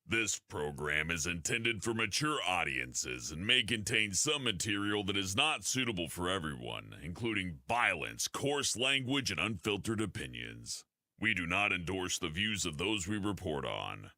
This program is intended for mature audiences and may contain some material that is not suitable for everyone, including violence, coarse language, and unfiltered opinions. We do not endorse the views of those we report on.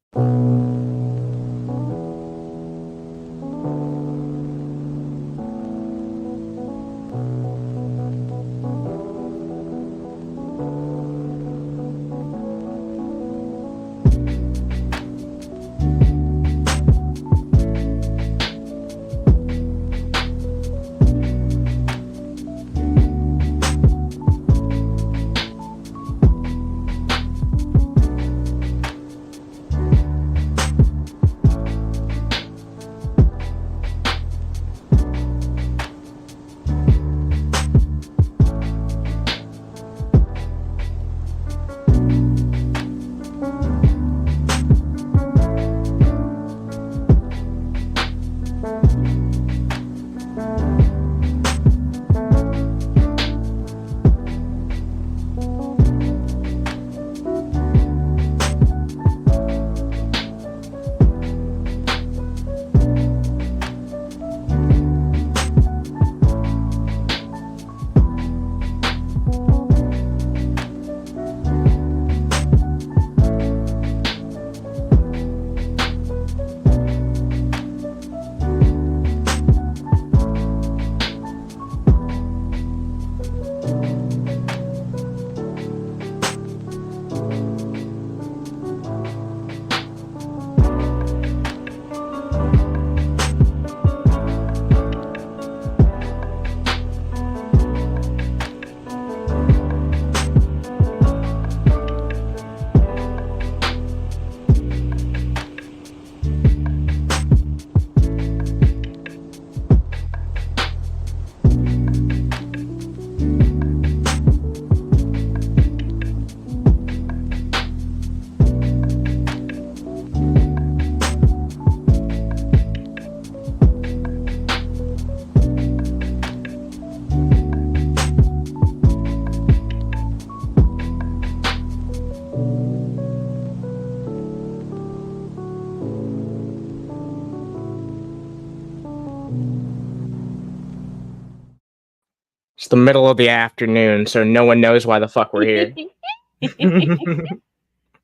It's the middle of the afternoon, so no one knows why the fuck we're here.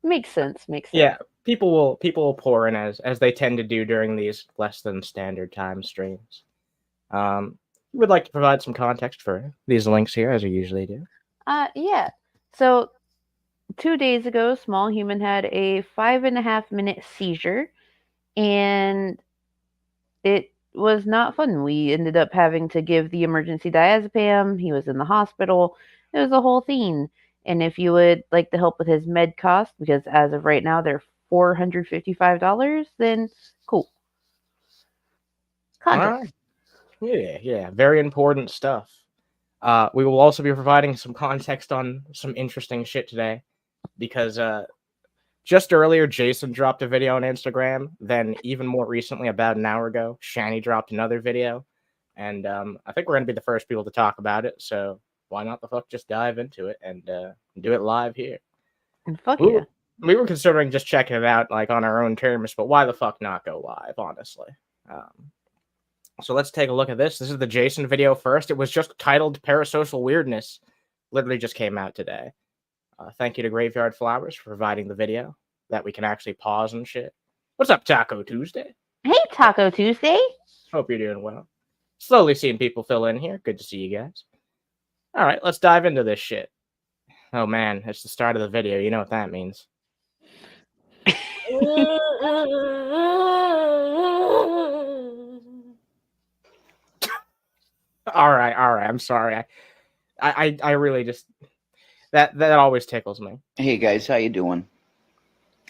Makes sense. Yeah, people will pour in as they tend to do during these less than standard time streams. We would like to provide some context for these links here, as we usually do. Yeah. So 2 days ago, Small Human had a 5.5-minute seizure, and it was not fun. We ended up having to give the emergency diazepam. He was in the hospital. It was a whole thing. And if you would like the help with his med cost, because as of right now they're $455, then cool. Context. Right. Yeah, very important stuff. We will also be providing some context on some interesting shit today, because just earlier, Jason dropped a video on Instagram. Then, even more recently, about an hour ago, Shanny dropped another video. And I think we're going to be the first people to talk about it. So why not the fuck just dive into it and do it live here? And fuck yeah. We were considering just checking it out like on our own terms, but why the fuck not go live, honestly? So let's take a look at this. This is the Jason video first. It was just titled Parasocial Weirdness. Literally just came out today. Thank you to Graveyard Flowers for providing the video that we can actually pause and shit. What's up, Taco Tuesday? Hey, Taco Tuesday. Hope you're doing well. Slowly seeing people fill in here. Good to see you guys. All right, let's dive into this shit. Oh man, it's the start of the video. You know what that means. All right. I'm sorry. I really just that always tickles me. Hey guys, how you doing?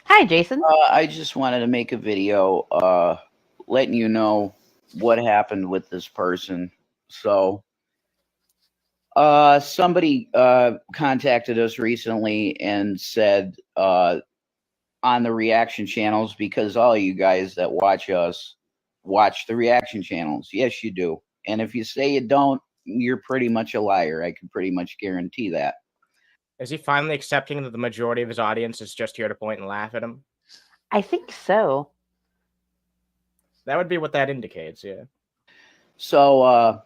Hi, Jason. I just wanted to make a video letting you know what happened with this person. So somebody contacted us recently and said on the reaction channels, because all you guys that watch us watch the reaction channels. Yes, you do. And if you say you don't, you're pretty much a liar. I can pretty much guarantee that. Is he finally accepting that the majority of his audience is just here to point and laugh at him? I think so. That would be what that indicates, yeah. So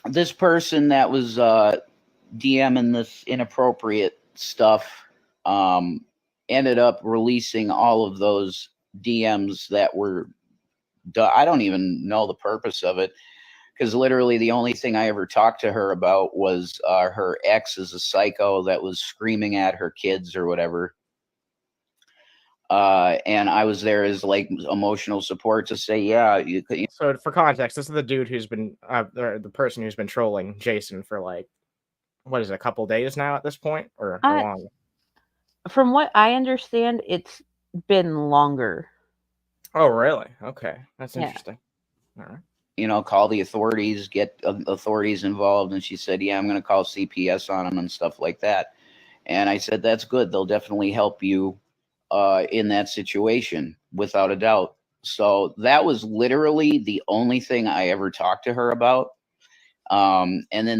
this person that was DMing this inappropriate stuff ended up releasing all of those DMs that were I don't even know the purpose of it, because literally the only thing I ever talked to her about was her ex is a psycho that was screaming at her kids or whatever. And I was there as like emotional support to say, yeah, So for context, this is the dude who's been, or the person who's been trolling Jason for like, what is it, a couple days now at this point, or longer? From what I understand, it's been longer. Oh, really? Okay, that's Yeah. interesting. All right. Call the authorities, get authorities involved. And she said, yeah, I'm going to call CPS on them and stuff like that. And I said, that's good. They'll definitely help you in that situation, without a doubt. So that was literally the only thing I ever talked to her about. And then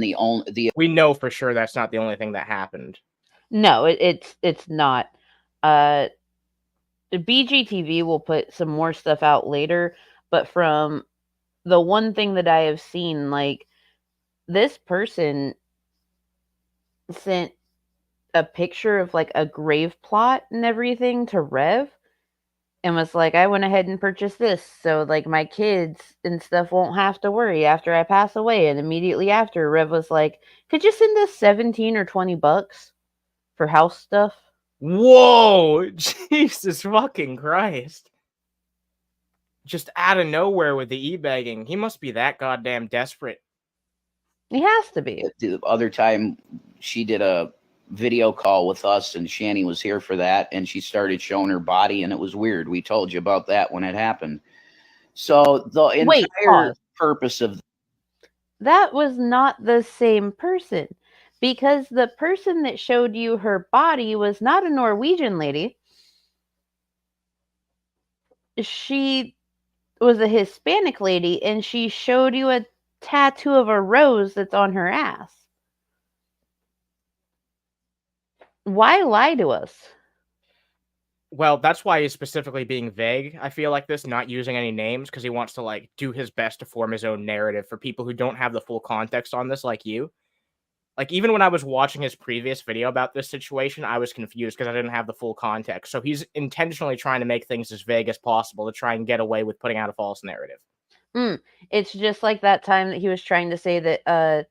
we know for sure that's not the only thing that happened. No, it's not. The BGTV will put some more stuff out later, but from the one thing that I have seen, like, this person sent a picture of like a grave plot and everything to Rev and was like, I went ahead and purchased this so like my kids and stuff won't have to worry after I pass away. And immediately after, Rev was like, could you send us 17 or 20 bucks for house stuff? Whoa, Jesus fucking Christ. Just out of nowhere with the e-begging. He must be that goddamn desperate. He has to be. The other time she did a video call with us and Shanny was here for that, and she started showing her body and it was weird. We told you about that when it happened. So the entire purpose of that was not the same person, because the person that showed you her body was not a Norwegian lady. She was a Hispanic lady, and she showed you a tattoo of a rose that's on her ass. Why lie to us? Well, that's why he's specifically being vague. I feel like this, not using any names, because he wants to like do his best to form his own narrative for people who don't have the full context on this, like you. Like, even when I was watching his previous video about this situation, I was confused because I didn't have the full context. So he's intentionally trying to make things as vague as possible to try and get away with putting out a false narrative. It's just like that time that he was trying to say that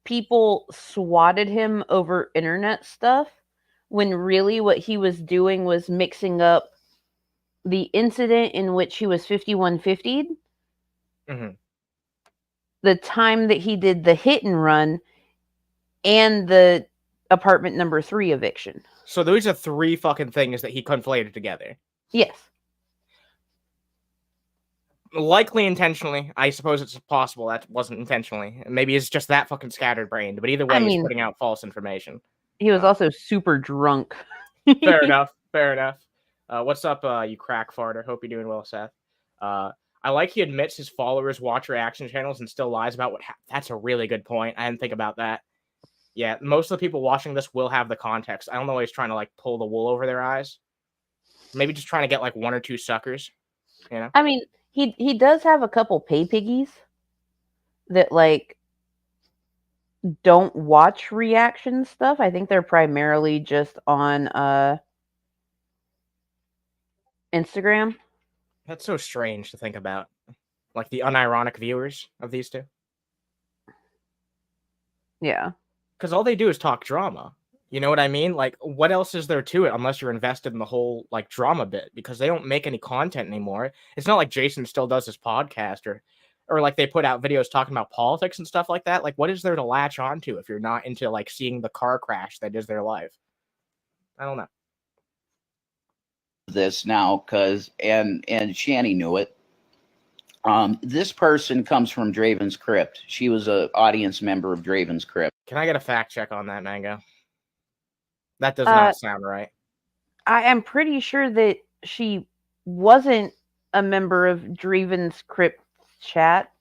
people swatted him over internet stuff, when really what he was doing was mixing up the incident in which he was 5150'd, the time that he did the hit and run, and the apartment number 3 eviction. So those are 3 fucking things that he conflated together. Yes. Likely intentionally. I suppose it's possible that wasn't intentionally. Maybe it's just that fucking scattered-brained. But either way, he's putting out false information. He was also super drunk. Fair enough. Fair enough. What's up, you crack farter? Hope you're doing well, Seth. I like he admits his followers watch reaction channels and still lies about what that's a really good point. I didn't think about that. Yeah, most of the people watching this will have the context. I don't know why he's trying to like pull the wool over their eyes. Maybe just trying to get like 1 or 2 suckers. You know? I mean, he does have a couple pay piggies that like don't watch reaction stuff. I think they're primarily just on Instagram. That's so strange to think about. Like the unironic viewers of these 2. Yeah. Because all they do is talk drama. You know what I mean? Like, what else is there to it unless you're invested in the whole, like, drama bit? Because they don't make any content anymore. It's not like Jason still does his podcast or like, they put out videos talking about politics and stuff like that. Like, what is there to latch onto if you're not into, like, seeing the car crash that is their life? I don't know. This now, because, and Shanny knew it. This person comes from Draven's Crypt. She was an audience member of Draven's Crypt. Can I get a fact check on that, Mango? That does not sound right. I am pretty sure that she wasn't a member of Draven's Crypt chat.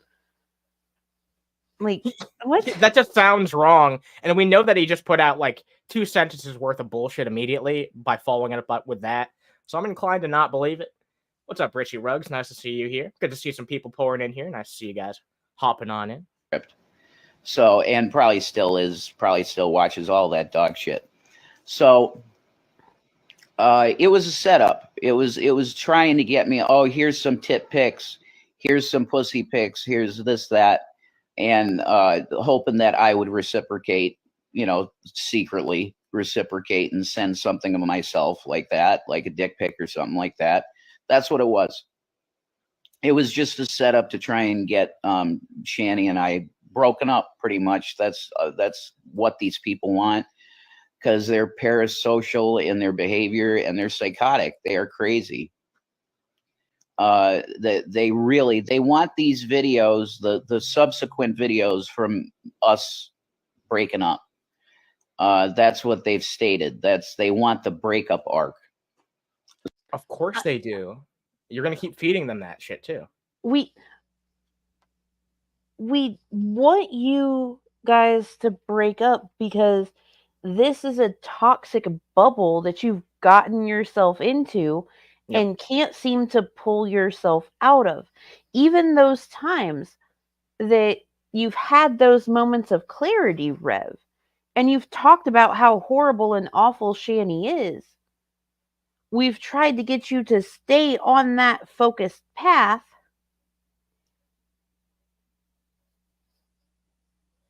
Like, what? That just sounds wrong. And we know that he just put out like 2 sentences worth of bullshit immediately by following it up with that. So I'm inclined to not believe it. What's up, Richie Ruggs? Nice to see you here. Good to see some people pouring in here. Nice to see you guys hopping on in. So, and probably still watches all that dog shit. So, it was a setup. It was trying to get me, oh, here's some tit pics, here's some pussy pics, here's this, that, and hoping that I would reciprocate, secretly reciprocate and send something of myself like that, like a dick pic or something like that. That's what it was. It was just a setup to try and get Shanny and I broken up, pretty much. That's what these people want, because they're parasocial in their behavior and they're psychotic. They are crazy. They want these videos, the subsequent videos from us breaking up. That's what they've stated. They want the breakup arc. Of course they do. You're gonna keep feeding them that shit too. We want you guys to break up because this is a toxic bubble that you've gotten yourself into and can't seem to pull yourself out of. Even those times that you've had those moments of clarity, Rev, and you've talked about how horrible and awful Shanny is. We've tried to get you to stay on that focused path,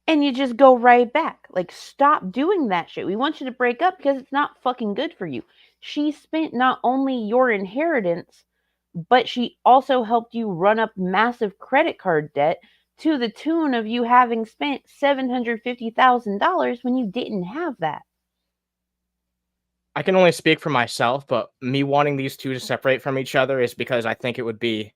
and you just go right back. Like, stop doing that shit. We want you to break up because it's not fucking good for you. She spent not only your inheritance, but she also helped you run up massive credit card debt to the tune of you having spent $750,000 when you didn't have that. I can only speak for myself, but me wanting these two to separate from each other is because I think it would be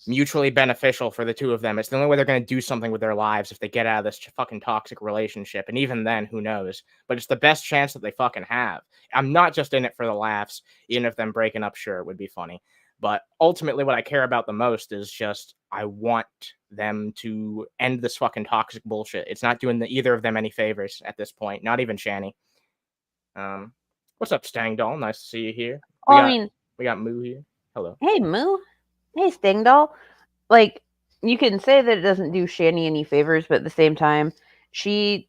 mutually beneficial for the two of them. It's the only way they're going to do something with their lives if they get out of this fucking toxic relationship. And even then, who knows? But it's the best chance that they fucking have. I'm not just in it for the laughs. Even if them breaking up, sure, it would be funny. But ultimately, what I care about the most is just I want them to end this fucking toxic bullshit. It's not doing either of them any favors at this point. Not even Shanny. What's up, Stang Doll? Nice to see you here. We got Moo here. Hello. Hey, Moo. Hey, Stang Doll. Like, you can say that it doesn't do Shanny any favors, but at the same time, she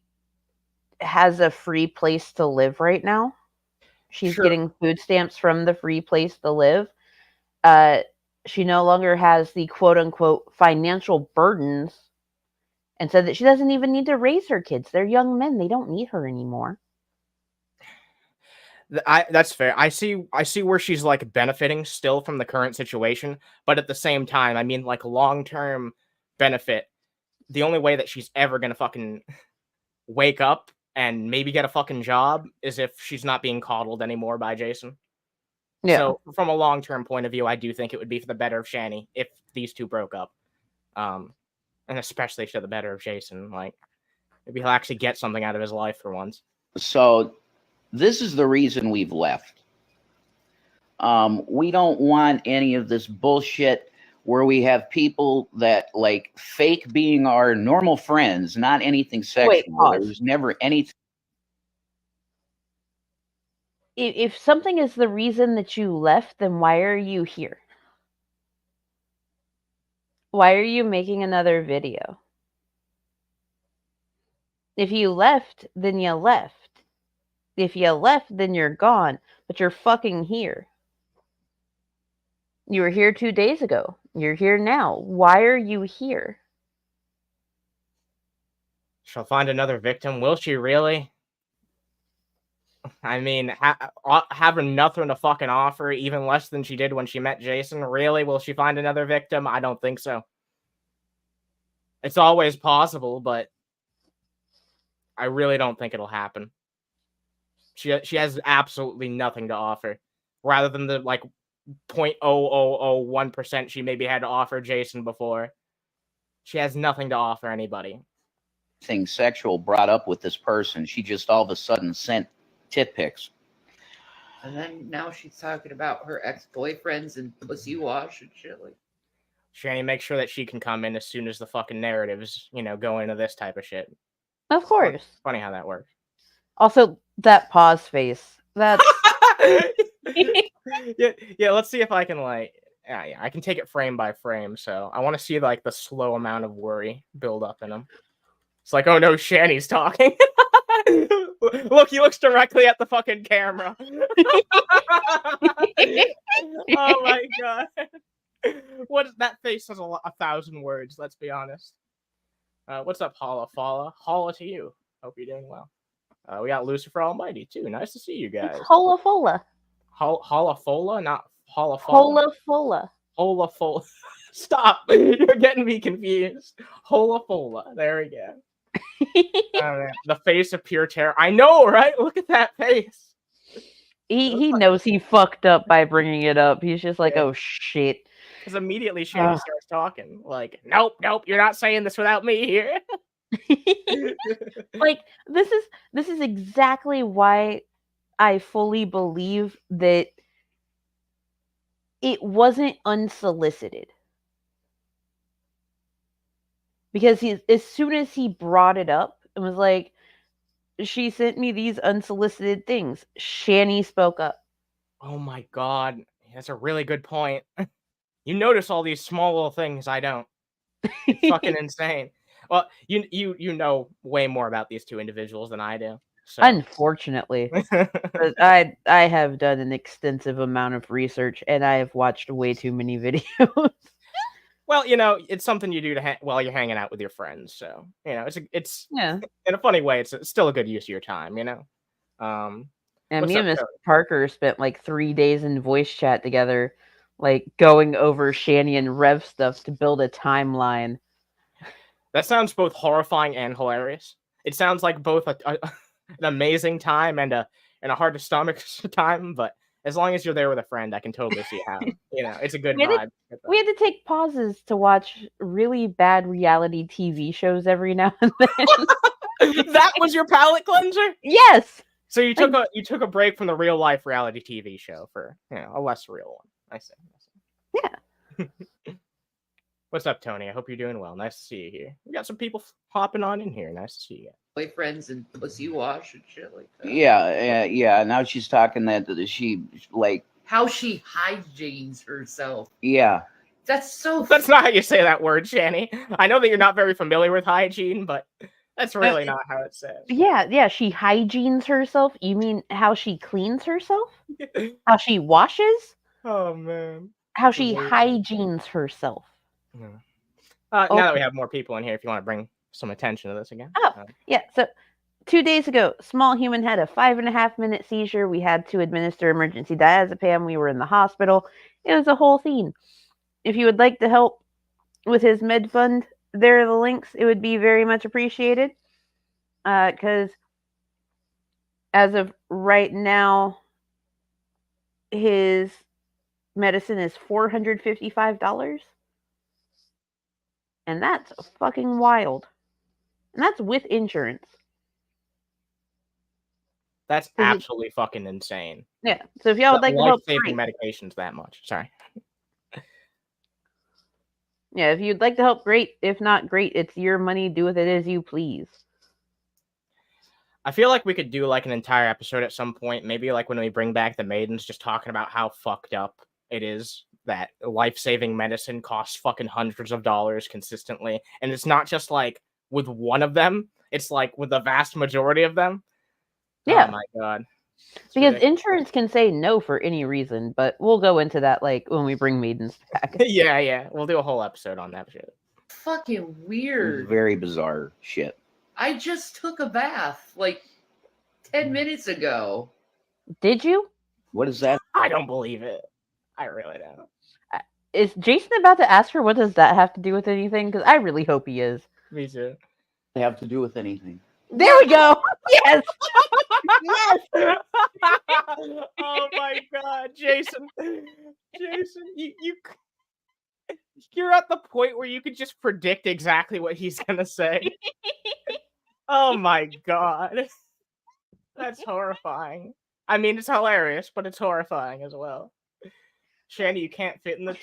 has a free place to live right now. She's getting food stamps from the free place to live. She no longer has the quote-unquote financial burdens, and said that she doesn't even need to raise her kids. They're young men. They don't need her anymore. That's fair. I see where she's like benefiting still from the current situation, but at the same time, I mean, like, long-term benefit, the only way that she's ever gonna fucking wake up and maybe get a fucking job is if she's not being coddled anymore by Jason. Yeah. So from a long-term point of view, I do think it would be for the better of Shanny if these two broke up. And especially for the better of Jason. Like, maybe he'll actually get something out of his life for once. So this is the reason we've left. We don't want any of this bullshit where we have people that like fake being our normal friends, not anything sexual. There's never anything. If something is the reason that you left, then why are you here? Why are you making another video? If you left, then you left. If you left, then you're gone. But you're fucking here. You were here 2 days ago. You're here now. Why are you here? She'll find another victim. Will she really? I mean, having nothing to fucking offer, even less than she did when she met Jason. Really? Will she find another victim? I don't think so. It's always possible, but I really don't think it'll happen. She has absolutely nothing to offer. Rather than the, like, 0.0001% she maybe had to offer Jason before. She has nothing to offer anybody. Thing sexual brought up with this person. She just all of a sudden sent tit pics. And then now she's talking about her ex-boyfriends and pussy wash and shit like. Shanny, make sure that she can come in as soon as the fucking narratives, go into this type of shit. Of course. Funny how that works. Also, that pause face. That's yeah, let's see if I can, like, yeah, I can take it frame by frame. So I want to see like the slow amount of worry build up in him. It's like, oh no, Shanny's talking. Look, he looks directly at the fucking camera. Oh my god. What that face says 1,000 words, let's be honest. What's up, Holla Falla? Holla to you. Hope you're doing well. We got Lucifer Almighty too. Nice to see you guys. It's Hola Fola. Holla Fola, not Holla Falla. Hola Fola. Hola Fola. Stop. You're getting me confused. Hola Fola. There we go. The face of pure terror. I know, right? Look at that face. He knows he fucked up by bringing it up. He's just like, Yeah. oh shit. Because immediately Shanny starts talking. Like, nope, you're not saying this without me here. Like, this is exactly why I fully believe that it wasn't unsolicited. Because as soon as he brought it up and was like, she sent me these unsolicited things, Shanny spoke up. Oh my god. That's a really good point. You notice all these small little things I don't. It's fucking insane. Well, you know way more about these two individuals than I do. So. Unfortunately. But I have done an extensive amount of research and I have watched way too many videos. Well, it's something you do while you're hanging out with your friends. So, it's Yeah. In a funny way, it's still a good use of your time, And What's me and up, Miss Parker spent like 3 days in voice chat together, like going over Shanny and Rev stuff to build a timeline. That sounds both horrifying and hilarious. It sounds like both an amazing time and a hard to stomach time, but as long as you're there with a friend, I can totally see how. It's a good vibe. We had to take pauses to watch really bad reality TV shows every now and then. That was your palate cleanser? Yes. So you took a break from the real life reality TV show for a less real one. I see. Yeah. What's up, Tony? I hope you're doing well. Nice to see you here. We got some people hopping on in here. Nice to see you. Boyfriends and pussy wash and shit like that. Yeah. Now she's talking that she like how she hygienes herself. Yeah. That's not how you say that word, Shanny. I know that you're not very familiar with hygiene, but that's really not how it says. Yeah. She hygienes herself. You mean how she cleans herself? How she washes? Oh man. How she hygienes herself. Now that we have more people in here, if you want to bring some attention to this again. Yeah. So 2 days ago, small human had a 5.5-minute seizure. We had to administer emergency diazepam. We were in the hospital. It was a whole thing. If you would like to help with his med fund, there are the links. It would be very much appreciated. Because as of right now, his medicine is $455. And that's fucking wild. And that's with insurance. That's absolutely fucking insane. Yeah. So if y'all would like to help, life-saving medications that much. Sorry. Yeah, if you'd like to help, great. If not, great. It's your money. Do with it as you please. I feel like we could do like an entire episode at some point. Maybe like when we bring back the maidens, just talking about how fucked up it is that life-saving medicine costs fucking hundreds of dollars consistently. And it's not just like with one of them. It's like with the vast majority of them. Yeah. Oh my god. It's because insurance can say no for any reason, but we'll go into that like when we bring maidens back. Yeah. We'll do a whole episode on that shit. Fucking weird. Very bizarre shit. I just took a bath like 10 minutes ago. Did you? What is that? I don't believe it. I really don't. Is Jason about to ask her what does that have to do with anything? Because I really hope he is. Me too. They have to do with anything. There we go. Yes. Yes. Oh my god, Jason, you're at the point where you could just predict exactly what he's gonna say. Oh my god, that's horrifying. I mean, it's hilarious, but it's horrifying as well. Shanny, you can't fit in the.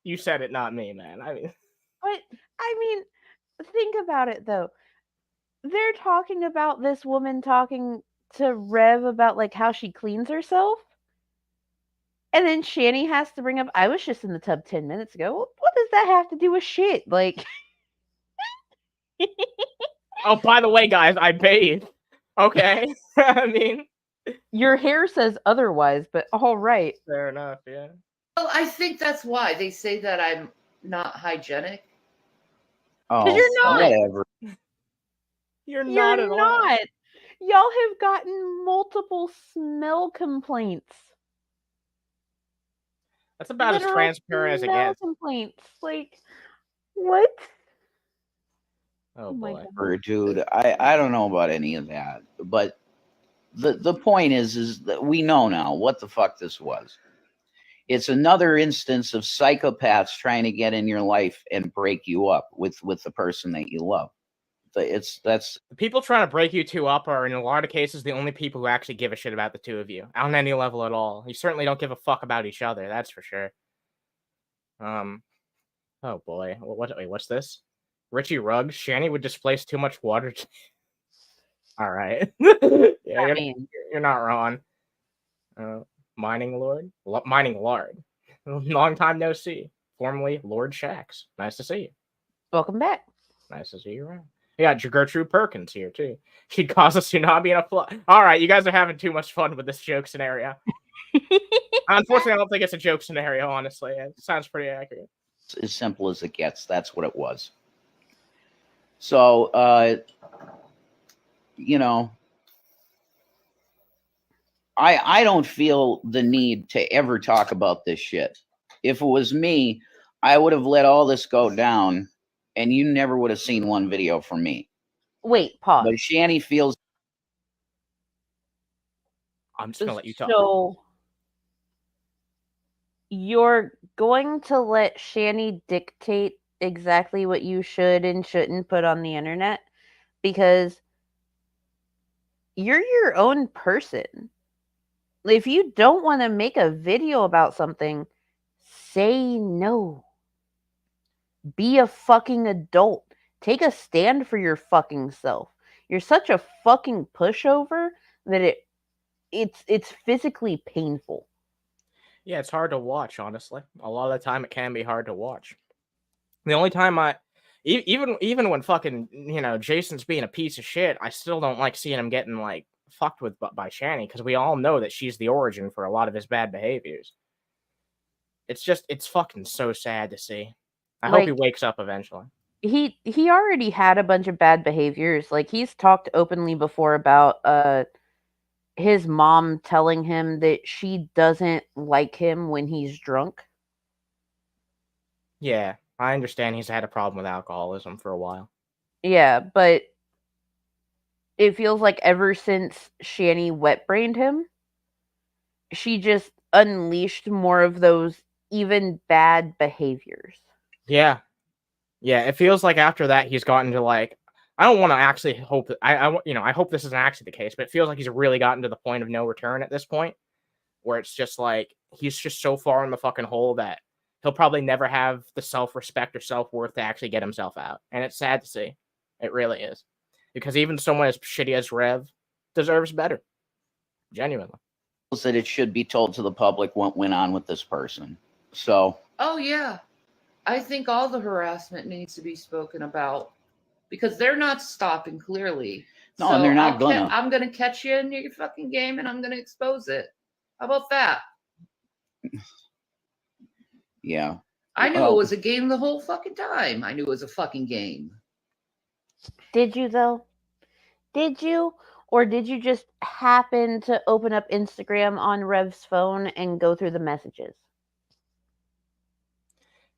You said it, not me, man. But I mean, think about it though. They're talking about this woman talking to Rev about like how she cleans herself. And then Shanny has to bring up, I was just in the tub 10 minutes ago. What does that have to do with shit? Like, Oh, by the way, guys, I bathed. Okay. I mean, your hair says otherwise, but all right. fair enough, yeah. Well, I think that's why they say that I'm not hygienic. Oh, you're not. whatever. You're not You're at all. not. Y'all have gotten multiple smell complaints. That's about as Literal transparent as it smell gets. complaints. Like, what? Oh my boy. God. Dude, I don't know about any of that, but the point is that we know now what the fuck this was. It's another instance of psychopaths trying to get in your life and break you up with the person that you love. That's The people trying to break you two up are, in a lot of cases, the only people who actually give a shit about the two of you on any level at all. You certainly don't give a fuck about each other, that's for sure. Oh boy, wait, what's this? Richie Ruggs, Shanny would displace too much water. All right, yeah, you're not wrong. Mining Lord, Mining Lord, long time no see. Formerly Lord Shax, nice to see you. Welcome back. Nice to see you around. We got Gertrude Perkins here too. She'd cause a tsunami and a flood. All right, you guys are having too much fun with this joke scenario. Unfortunately, I don't think it's a joke scenario. Honestly, it sounds pretty accurate. as simple as it gets. That's what it was. So, you know, I don't feel the need to ever talk about this shit. If it was me, I would have let all this go down, and you never would have seen one video from me. Wait, pause. But Shanny feels. I'm just gonna let you talk. So you're going to let Shanny dictate exactly what you should and shouldn't put on the internet because you're your own person. If you don't want to make a video about something, say no. Be a fucking adult. Take a stand for your fucking self. You're such a fucking pushover that it's physically painful. Yeah, it's hard to watch, honestly. A lot of the time, it can be hard to watch. The only time even when fucking, Jason's being a piece of shit, I still don't like seeing him getting, like, fucked with by Shanny, because we all know that she's the origin for a lot of his bad behaviors. It's fucking so sad to see. I hope he wakes up eventually. He already had a bunch of bad behaviors. Like, he's talked openly before about his mom telling him that she doesn't like him when he's drunk. Yeah, I understand he's had a problem with alcoholism for a while. Yeah, but it feels like ever since Shanny wet-brained him, she just unleashed more of those even bad behaviors. Yeah. Yeah, it feels like after that he's gotten to, like, I don't want to actually hope that I hope this isn't actually the case, but it feels like he's really gotten to the point of no return at this point, where it's just like he's just so far in the fucking hole that he'll probably never have the self-respect or self-worth to actually get himself out. And it's sad to see. It really is. Because even someone as shitty as Rev deserves better. Genuinely. That it should be told to the public what went on with this person. So. Oh, yeah. I think all the harassment needs to be spoken about because they're not stopping, clearly. No, and they're not gonna. I'm going to catch you in your fucking game and I'm going to expose it. How about that? Yeah. I knew it was a game the whole fucking time. I knew it was a fucking game. Did you, though? Did you? Or did you just happen to open up Instagram on Rev's phone and go through the messages?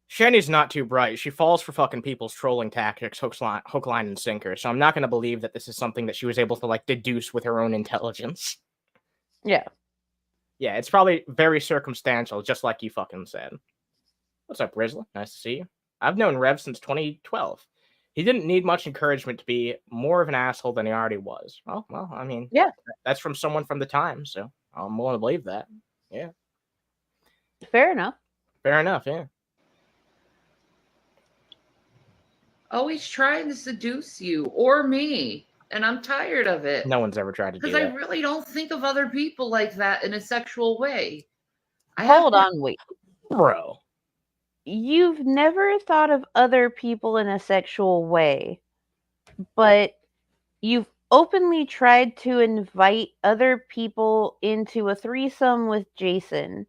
Shanny's not too bright. She falls for fucking people's trolling tactics, hook, line, and sinker. So I'm not going to believe that this is something that she was able to, like, deduce with her own intelligence. Yeah. Yeah, it's probably very circumstantial, just like you fucking said. What's up, Grizzly? Nice to see you. I've known Rev since 2012. He didn't need much encouragement to be more of an asshole than he already was. Well, I mean, yeah, that's from someone from the time, so I'm willing to believe that. Yeah. Fair enough. Fair enough, yeah. Always trying to seduce you or me, and I'm tired of it. No one's ever tried to do that. Because I really don't think of other people like that in a sexual way. Hold on, wait. Bro. You've never thought of other people in a sexual way, but you've openly tried to invite other people into a threesome with Jason.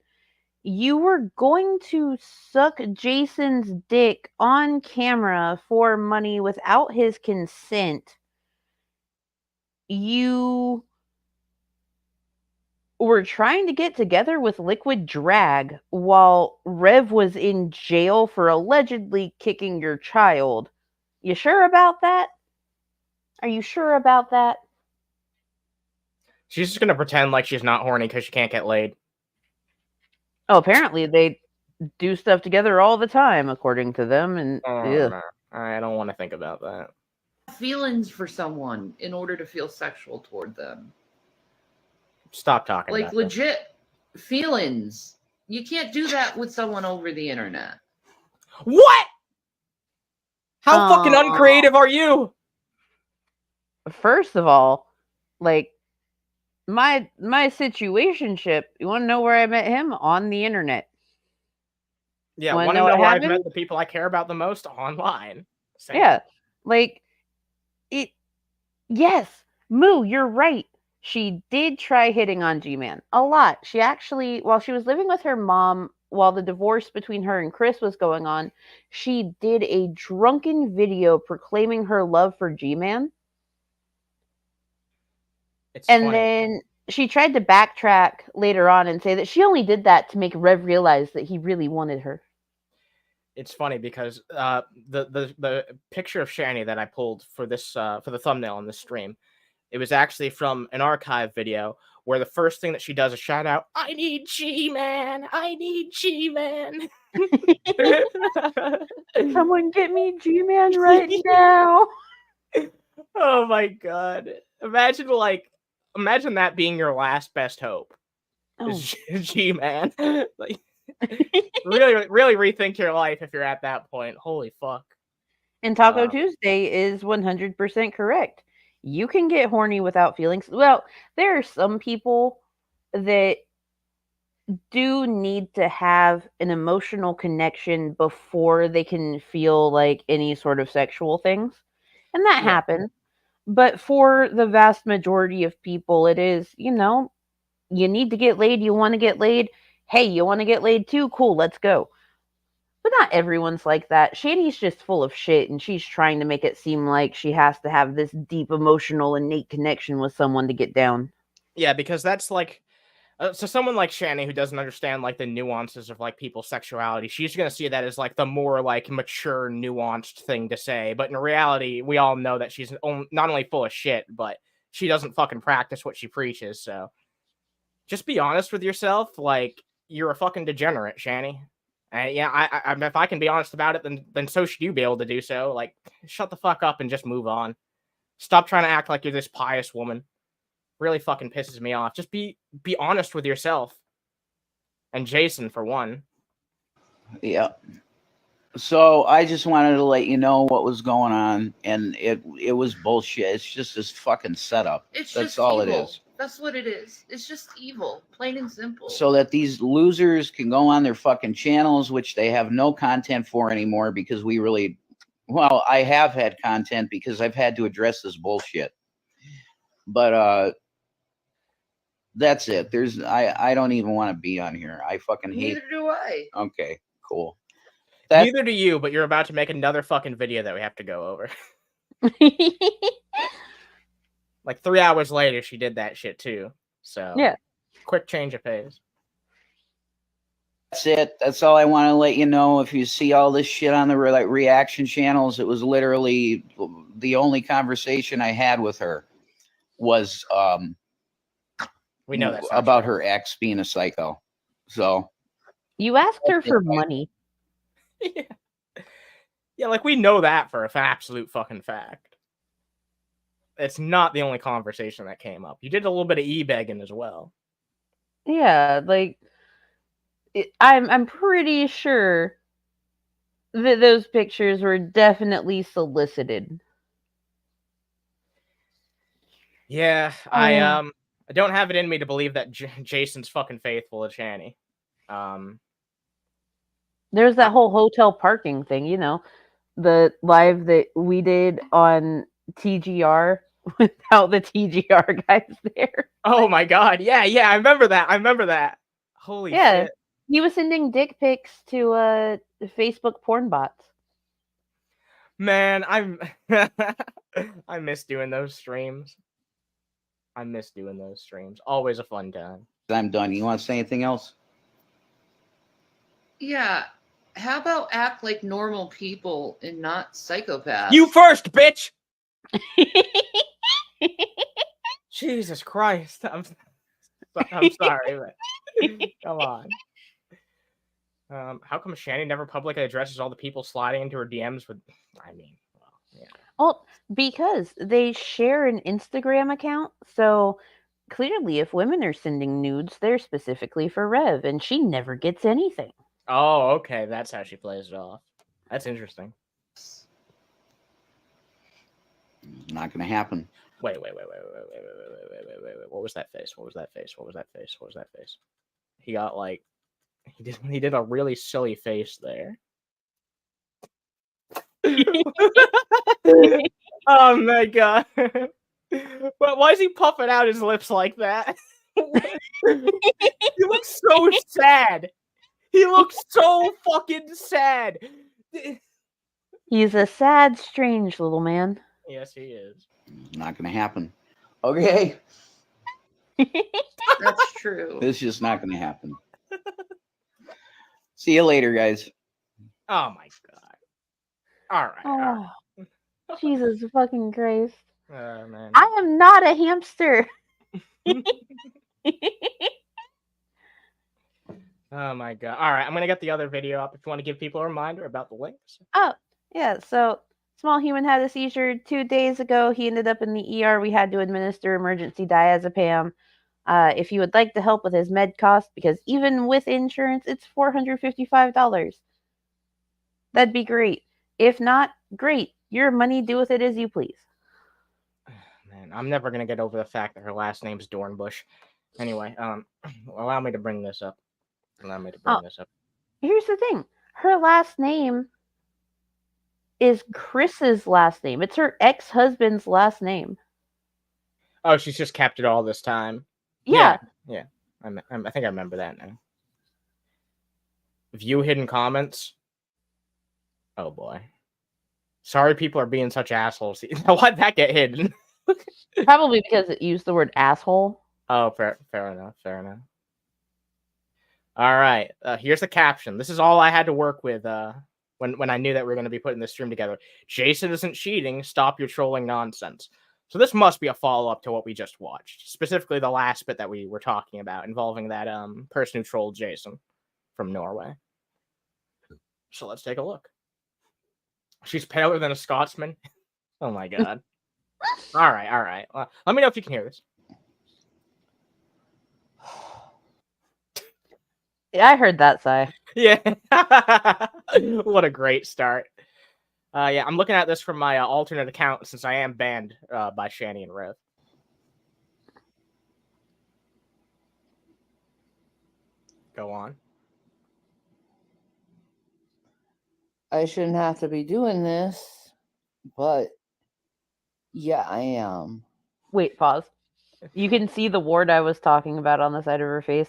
You were going to suck Jason's dick on camera for money without his consent. You were trying to get together with Liquid Drag while Rev was in jail for allegedly kicking your child. You sure about that? Are you sure about that? She's just gonna pretend like she's not horny because she can't get laid. Oh, apparently they do stuff together all the time, according to them. And Oh, ugh. no. I don't want to think about that. Feelings for someone in order to feel sexual toward them. Stop talking Like about this. legit feelings. You can't do that with someone over the internet. What? How fucking uncreative are you? First of all, like my situationship, you want to know where I met him? On the internet. Yeah, Wanna want to know know what where I've happened? met the people I care about the most? Online. Same. Yeah, like it. Yes, Moo, you're right. She did try hitting on G-Man a lot. She actually, while she was living with her mom, while the divorce between her and Chris was going on, she did a drunken video proclaiming her love for G-Man. It's And funny. then she tried to backtrack later on and say that she only did that to make Rev realize that he really wanted her. It's funny because the picture of Shanny that I pulled for this for the thumbnail on this stream, it was actually from an archive video where the first thing that she does is shout out, "I need G-Man! I need G-Man!" Someone get me G-Man right now. Oh my god! Imagine that being your last best hope. Oh. Is G-Man. Like, really rethink your life if you're at that point. Holy fuck. And Taco Tuesday is 100% correct. You can get horny without feelings. Well, there are some people that do need to have an emotional connection before they can feel like any sort of sexual things. And that Yeah. happens. But for the vast majority of people, it is, you need to get laid. You want to get laid. Hey, you want to get laid too? Cool, let's go. But not everyone's like that. Shanny's just full of shit, and she's trying to make it seem like she has to have this deep emotional innate connection with someone to get down. Yeah, because that's like so someone like Shanny who doesn't understand like the nuances of like people's sexuality, she's gonna see that as like the more like mature, nuanced thing to say. But in reality, we all know that she's not only full of shit, but she doesn't fucking practice what she preaches. So just be honest with yourself. Like, you're a fucking degenerate, Shanny. Yeah, I if I can be honest about it, then so should you be able to do so. Like, shut the fuck up and just move on. Stop trying to act like you're this pious woman. Really fucking pisses me off. Just be honest with yourself. And Jason, for one. Yeah. So I just wanted to let you know what was going on, and it was bullshit. It's just this fucking setup. It's That's just all evil. it is. That's what it is. It's just evil, plain and simple. So that these losers can go on their fucking channels, which they have no content for anymore, because I have had content because I've had to address this bullshit. But that's it. I don't even want to be on here. I fucking hate. Neither do I. Okay, cool. Neither do you, but you're about to make another fucking video that we have to go over. Like 3 hours later, she did that shit too. So Yeah. Quick change of pace. That's it. That's all I want to let you know. If you see all this shit on the reaction channels, it was literally the only conversation I had with her was we know that about her ex being a psycho. So you asked her for money. Yeah, like we know that for an absolute fucking fact. It's not the only conversation that came up. You did a little bit of e-begging as well. Yeah, like I'm pretty sure that those pictures were definitely solicited. Yeah, I don't have it in me to believe that Jason's fucking faithful to Shanny. There's that whole hotel parking thing, the live that we did on TGR without the TGR guys there. Oh my god, yeah, I remember that. Holy Yeah. shit. He was sending dick pics to Facebook porn bots. Man, I miss doing those streams. Always a fun time. I'm done. You want to say anything else? Yeah. How about act like normal people and not psychopaths? You first, bitch! Jesus Christ. I'm sorry, but come on. How come Shanny never publicly addresses all the people sliding into her DMs with, well, yeah. Well, because they share an Instagram account, so clearly if women are sending nudes, they're specifically for Rev, and she never gets anything. Oh, okay, that's how she plays it off. That's interesting. Not going to happen. Wait. What was that face? He got like, he did a really silly face there. Oh my god. Why is he puffing out his lips like that? He looks so sad. He looks so fucking sad. He's a sad, strange little man. Yes, he is. Not going to happen. Okay. That's true. This is just not going to happen. See you later, guys. Oh my god. All right. Oh, Jesus fucking Christ. Oh man. I am not a hamster. Oh my god. All right, I'm going to get the other video up if you want to give people a reminder about the links. Oh, yeah. So, small human had a seizure 2 days ago. He ended up in the ER. We had to administer emergency diazepam. If you would like to help with his med cost, because even with insurance, it's $455. That'd be great. If not, great. Your money, do with it as you please. Man, I'm never going to get over the fact that her last name's Dornbush. Anyway, allow me to bring this up. Here's the thing. Her last name is Chris's last name. It's her ex-husband's last name. Oh, she's just kept it all this time. Yeah. I think I remember that now. View hidden comments. Oh boy. Sorry, people are being such assholes. Why'd that get hidden? Probably because it used the word asshole. Oh, fair enough. All right. Here's the caption. This is all I had to work with when I knew that we were going to be putting this stream together. Jason isn't cheating. Stop your trolling nonsense. So this must be a follow-up to what we just watched. Specifically the last bit that we were talking about involving that person who trolled Jason from Norway. So let's take a look. She's paler than a Scotsman. Oh my god. All right. Let me know if you can hear this. Yeah, I heard that sigh. Yeah. What a great start. Yeah, I'm looking at this from my alternate account since I am banned by Shanny and Rev. Go on. I shouldn't have to be doing this, but yeah, I am. Wait, pause. You can see the wart I was talking about on the side of her face.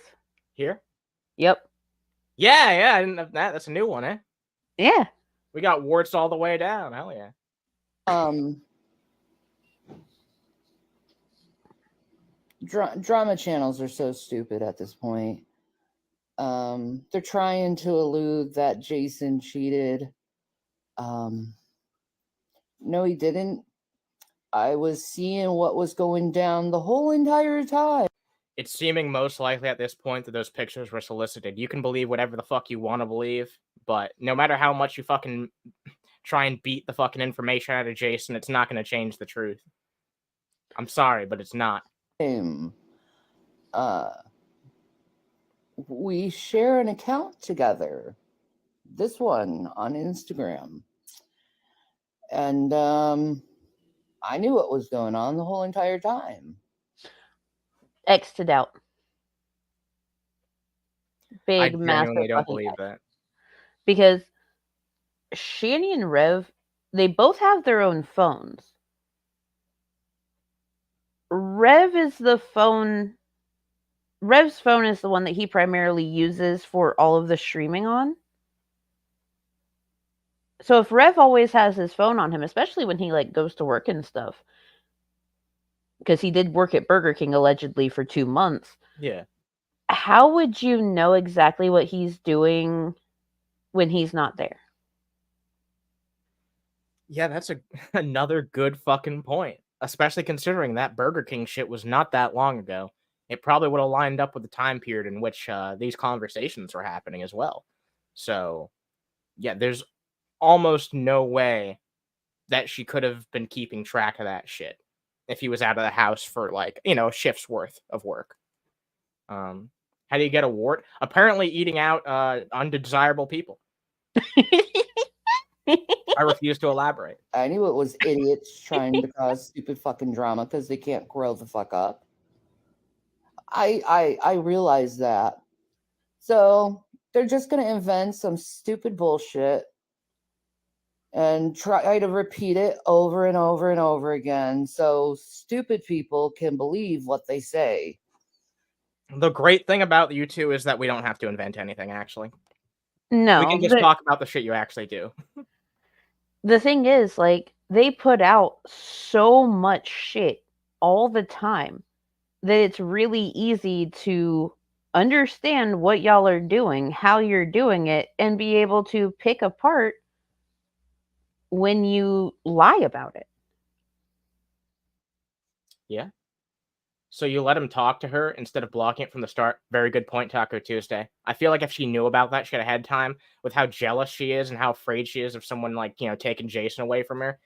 Here? Yep. Yeah, I didn't have that. That's a new one, eh? Yeah. We got warts all the way down. Hell yeah. Drama channels are so stupid at this point. They're trying to allude that Jason cheated. No, he didn't. I was seeing what was going down the whole entire time. It's seeming most likely at this point that those pictures were solicited. You can believe whatever the fuck you want to believe, but no matter how much you fucking try and beat the fucking information out of Jason, it's not going to change the truth. I'm sorry, but it's not. We share an account together. This one on Instagram. And I knew what was going on the whole entire time. X to doubt. big, genuinely massive don't fucking believe X. that. Because Shanny and Rev, they both have their own phones. Rev's phone is the one that he primarily uses for all of the streaming on. So if Rev always has his phone on him, especially when he like goes to work and stuff, because he did work at Burger King allegedly for 2 months. Yeah. How would you know exactly what he's doing when he's not there? Yeah, that's another good fucking point. Especially considering that Burger King shit was not that long ago. It probably would have lined up with the time period in which these conversations were happening as well. So, yeah, there's almost no way that she could have been keeping track of that shit if he was out of the house for like, a shift's worth of work. How do you get a wart? Apparently eating out undesirable people. I refuse to elaborate. I knew it was idiots trying to cause stupid fucking drama because they can't grow the fuck up. I realize that. So they're just gonna invent some stupid bullshit and try to repeat it over and over and over again so stupid people can believe what they say. The great thing about you two is that we don't have to invent anything, actually. No. We can just talk about the shit you actually do. The thing is, like, they put out so much shit all the time that it's really easy to understand what y'all are doing, how you're doing it, and be able to pick apart when you lie about it. Yeah. So you let him talk to her instead of blocking it from the start. Very good point, Taco Tuesday. I feel like if she knew about that shit ahead of time, with how jealous she is and how afraid she is of someone like, taking Jason away from her,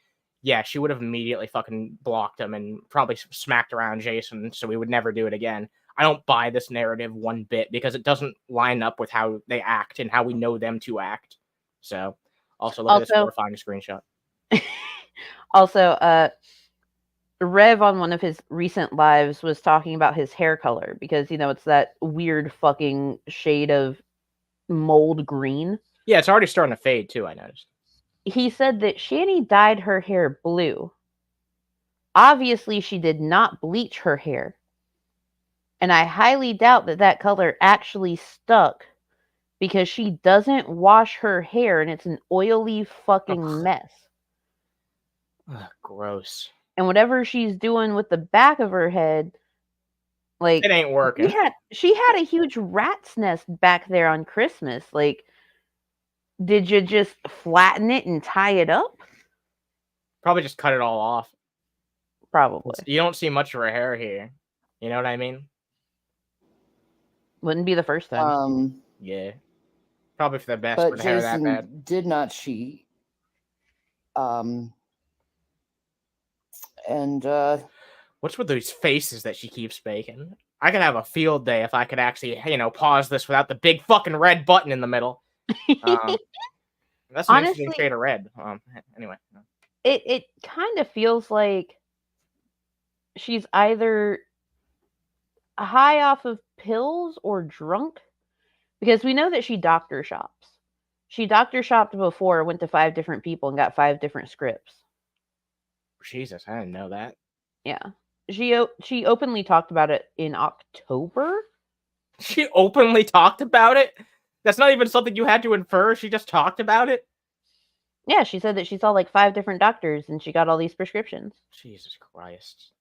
yeah, she would have immediately fucking blocked him and probably smacked around Jason so we would never do it again. I don't buy this narrative one bit because it doesn't line up with how they act and how we know them to act. So, also look at this horrifying screenshot. Also, Rev on one of his recent lives was talking about his hair color because, it's that weird fucking shade of mold green. Yeah, it's already starting to fade too, I noticed. He said that Shanny dyed her hair blue. Obviously, she did not bleach her hair. And I highly doubt that color actually stuck because she doesn't wash her hair and it's an oily fucking mess. Ugh, gross. And whatever she's doing with the back of her head, like, it ain't working. She had a huge rat's nest back there on Christmas. Like, did you just flatten it and tie it up? Probably just cut it all off. Probably. You don't see much of her hair here. You know what I mean? Wouldn't be the first time. Yeah. Probably for the best But for the hair that bad. Jason did not cheat. And what's with those faces that she keeps making? I could have a field day if I could actually, pause this without the big fucking red button in the middle. That's an interesting shade of red. Anyway. It kind of feels like she's either high off of pills or drunk, because we know that she doctor shops. She doctor shopped before, went to 5 different people and got 5 different scripts. Jesus, I didn't know that. Yeah. She openly talked about it in October. She openly talked about it? That's not even something you had to infer. She just talked about it? Yeah, she said that she saw like 5 different doctors and she got all these prescriptions. Jesus Christ.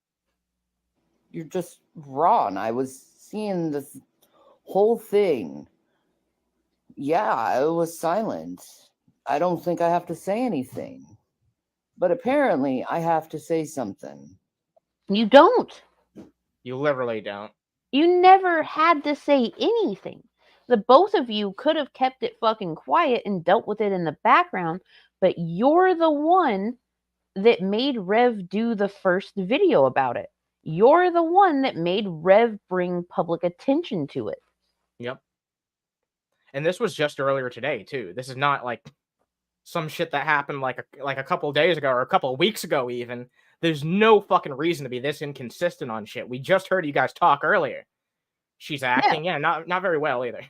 You're just wrong. I was seeing this whole thing. Yeah, I was silent. I don't think I have to say anything. But apparently, I have to say something. You don't. You literally don't. You never had to say anything. The both of you could have kept it fucking quiet and dealt with it in the background, but you're the one that made Rev do the first video about it. You're the one that made Rev bring public attention to it. Yep. And this was just earlier today, too. This is not like some shit that happened like a couple of days ago or a couple of weeks ago even. There's no fucking reason to be this inconsistent on shit. We just heard you guys talk earlier. She's acting, yeah, not very well either.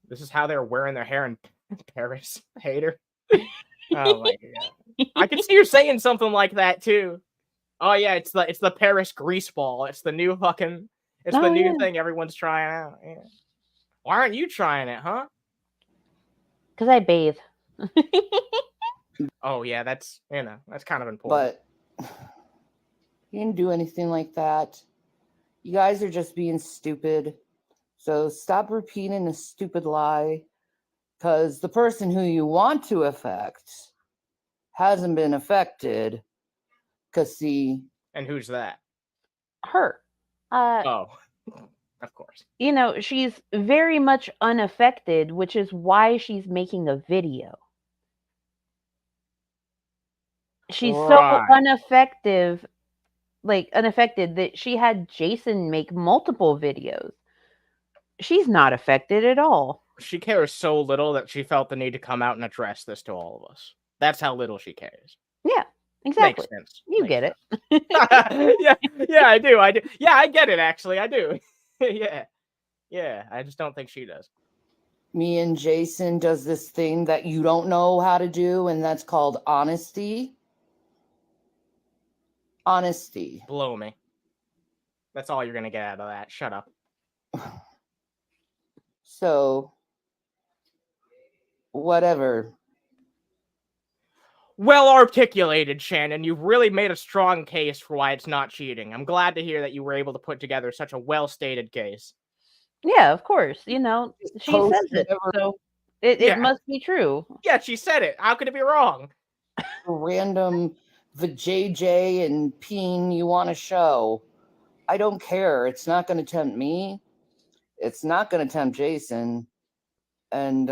This is how they're wearing their hair in Paris. Hater. Oh my god. I can see you saying something like that too. Oh yeah, it's the Paris grease ball. It's the new fucking the new thing everyone's trying out. Yeah. Why aren't you trying it, huh? Because I bathe. Oh yeah, that's that's kind of important. But you didn't do anything like that. You guys are just being stupid. So stop repeating a stupid lie, because the person who you want to affect hasn't been affected. Because see, And who's that? Her. Oh, of course. You know, she's very much unaffected, which is why she's making a video. She's so unaffected that she had Jason make multiple videos. She's not affected at all. She cares so little that she felt the need to come out and address this to all of us. That's how little she cares. Yeah, exactly. Makes sense. You Makes get sense. it. yeah, I do. Yeah, I get it, actually. I do. Yeah, I just don't think she does. me and Jason does this thing that you don't know how to do, and that's called honesty. Honesty. Blow me. That's all you're going to get out of that. Shut up. So, whatever. Well articulated, Shannon. You've really made a strong case for why it's not cheating. I'm glad to hear that you were able to put together such a well-stated case. Yeah, of course. You know, she Post says it, whatever so it must be true. Yeah, she said it. How could it be wrong? random JJ and Peen you want to show. I don't care. It's not going to tempt me. It's not going to tempt Jason. And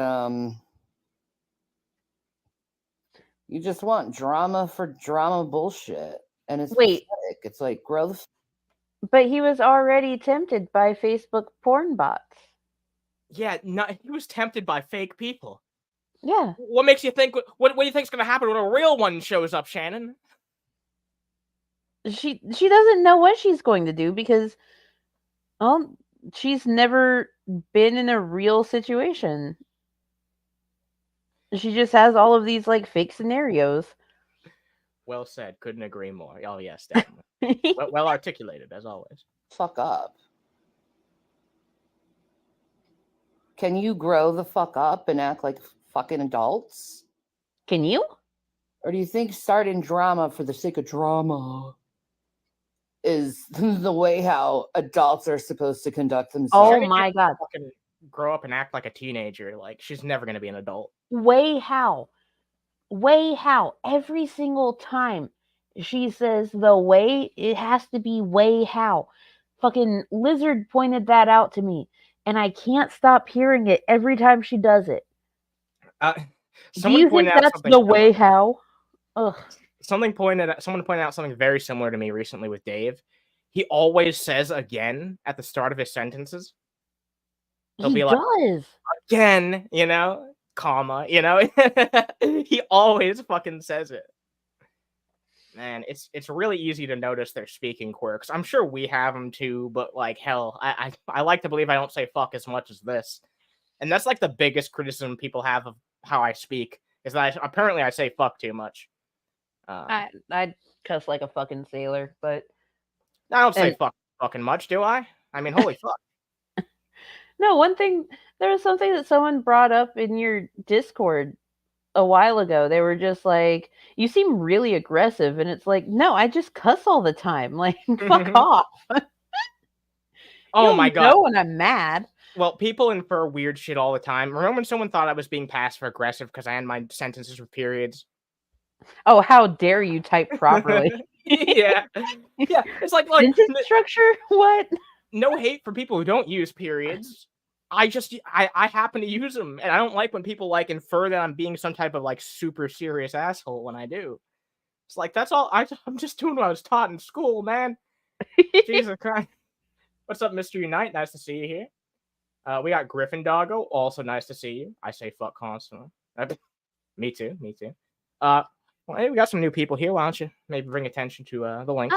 you just want drama for drama bullshit. And it's Wait. pathetic. It's like, grow the But he was already tempted by Facebook porn bots. Yeah, he was tempted by fake people. Yeah. What makes you think? What do you think's going to happen when a real one shows up, Shannon? She doesn't know what she's going to do because, she's never been in a real situation. She just has all of these like fake scenarios. Well said. Couldn't agree more. Oh yes, definitely. well articulated as always. fuck up. Can you grow the fuck up and act like fucking adults? Can you? Or do you think starting drama for the sake of drama is the way how adults are supposed to conduct themselves? Oh my god. Fucking grow up and act like a teenager. Like she's never going to be an adult. Way how every single time she says the way, it has to be way how. Fucking Lizard pointed that out to me, and I can't stop hearing it every time she does it. Do you think that's the way how? Ugh. Someone pointed out something very similar to me recently with Dave. He always says again at the start of his sentences. He'll be like, again, comma, he always fucking says it. Man, it's really easy to notice their speaking quirks. I'm sure we have them too, but like hell, I like to believe I don't say fuck as much as this. And that's like the biggest criticism people have of how I speak, is that apparently I say fuck too much. I cuss like a fucking sailor, but I don't say fucking much, do I? I mean, holy fuck. No, one thing, there was something that someone brought up in your Discord a while ago. They were just like, you seem really aggressive. And it's like, no, I just cuss all the time. Like, fuck off. Oh my god. Know when I'm mad. Well, people infer weird shit all the time. Remember when someone thought I was being passive aggressive because I had my sentences with periods? Oh, how dare you type properly? Yeah. It's like sentence structure? What? No hate for people who don't use periods. I happen to use them, and I don't like when people like infer that I'm being some type of like super serious asshole when I do. It's like, that's all. I'm just doing what I was taught in school, man. Jesus Christ. What's up, Mr. Unite? Nice to see you here. We got Griffin Doggo. Also nice to see you. I say fuck constantly. Me too. Well, hey, we got some new people here. Why don't you maybe bring attention to the links?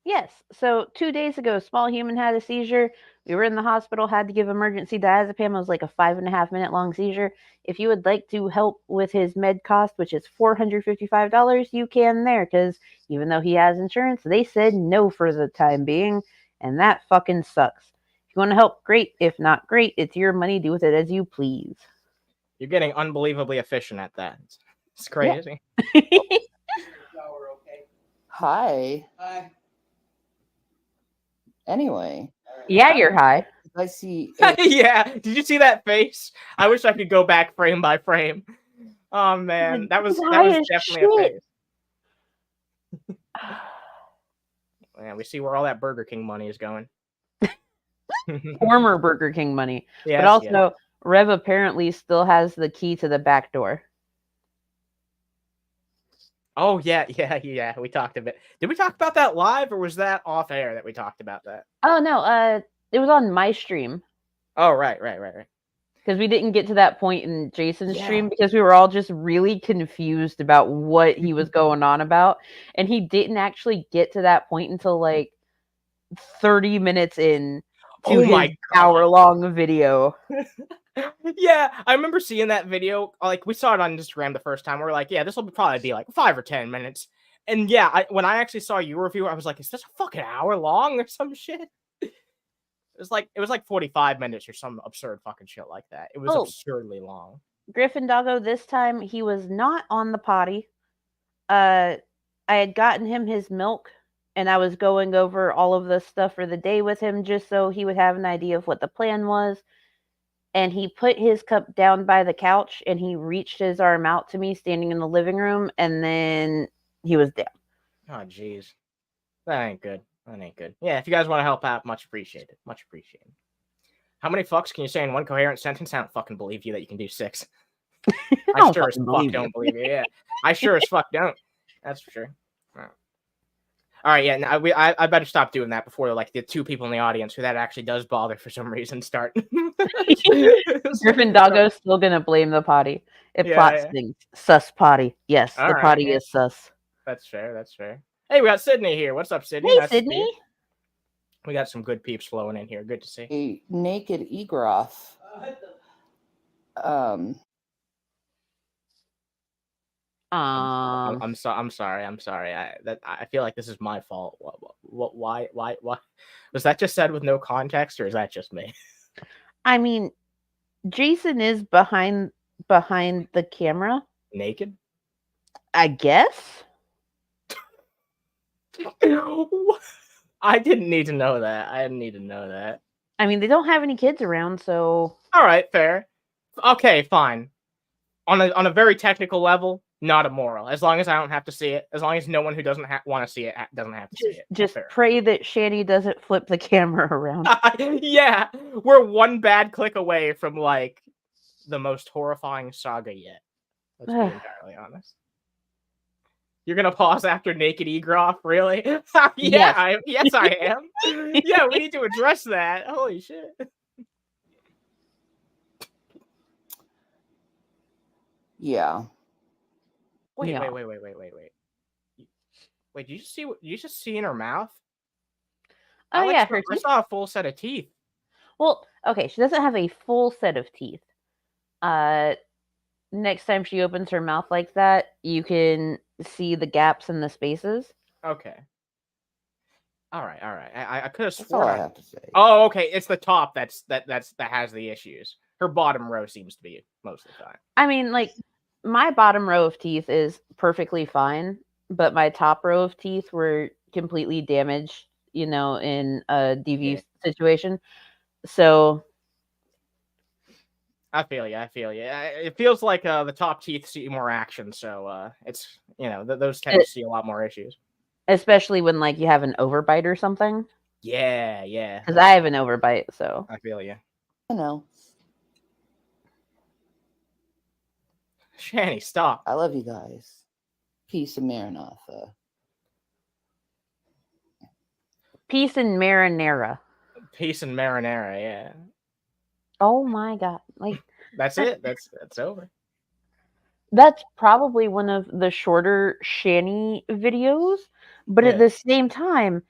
Yes. So 2 days ago, small human had a seizure. We were in the hospital, had to give emergency diazepam. It was like a 5.5 minute long seizure. If you would like to help with his med cost, which is $455, you can there, because even though he has insurance, they said no for the time being, and that fucking sucks. If you want to help, great. If not, great. It's your money. Do with it as you please. You're getting unbelievably efficient at that. It's crazy. Hi. Hi. Anyway, Yeah, you're high. I see. Yeah. Did you see that face? I wish I could go back frame by frame. Oh man, that was high as definitely shit. a face. Yeah, we see where all that Burger King money is going. Former Burger King money. Yes, But also, yes. Rev apparently still has the key to the back door. Oh yeah. We talked a bit. Did we talk about that live, or was that off air that we talked about that? Oh no, it was on my stream. Oh right. Because we didn't get to that point in Jason's Yeah. stream because we were all just really confused about what he was going on about. And he didn't actually get to that point until like 30 minutes in to Oh his my God. hour-long video. Yeah, I remember seeing that video. Like, we saw it on Instagram the first time. We were like, yeah, this will probably be like 5 or 10 minutes. And yeah, when I actually saw your review, I was like, is this a fucking hour long or some shit? It was like 45 minutes or some absurd fucking shit like that. It was absurdly long. Griffin Doggo, this time he was not on the potty. I had gotten him his milk, and I was going over all of the stuff for the day with him just so he would have an idea of what the plan was. And he put his cup down by the couch, and he reached his arm out to me standing in the living room, and then he was down. Oh, jeez. That ain't good. Yeah, if you guys want to help out, much appreciated. How many fucks can you say in one coherent sentence? I don't fucking believe you that you can do 6. I sure as fuck don't believe you. Yeah, I sure as fuck don't. That's for sure. All right, yeah. Now I better stop doing that before like the 2 people in the audience who that actually does bother for some reason start. Griffin Doggo's still gonna blame the potty. It plots things. Sus potty. Yes, All the right, potty yeah. is sus. That's fair. Hey, we got Sydney here. What's up, Sydney? Hey, Nice to see Sydney. you. We got some good peeps flowing in here. Good to see. A naked Egroth. I'm sorry. I feel like this is my fault. Why? Was that just said with no context, or is that just me? I mean, Jason is behind the camera. Naked? I guess. I didn't need to know that. I mean, they don't have any kids around, so. All right, fair. Okay, fine. On a very technical level, not immoral. As long as I don't have to see it. As long as no one who doesn't want to see it doesn't have to see it. Just fair. pray that Shanny doesn't flip the camera around. Yeah, we're one bad click away from like the most horrifying saga yet. Let's be entirely honest. You're gonna pause after Naked Egroff, really? Yeah, yes, I am. Yeah, we need to address that. Holy shit. Yeah. Wait. Yeah. Wait, did you just see in her mouth? Oh, yeah, her I teeth. saw a full set of teeth. Well, okay, she doesn't have a full set of teeth. Next time she opens her mouth like that, you can see the gaps in the spaces. Okay. All right. I could have That's all I sworn. have to say. Oh, okay. It's the top that has the issues. Her bottom row seems to be mostly fine. I mean, like, my bottom row of teeth is perfectly fine, but my top row of teeth were completely damaged, in a DV situation. So I feel you. It feels like the top teeth see more action, so it's those tend to see a lot more issues. Especially when like you have an overbite or something. Yeah. Because I have an overbite, so I feel you. I know. Shanny, stop. I love you guys. Peace and Maranatha. peace and marinara. Peace and marinara, yeah. Oh my god! Like That's it. That's over. that's probably one of the shorter Shanny videos, but at the same time,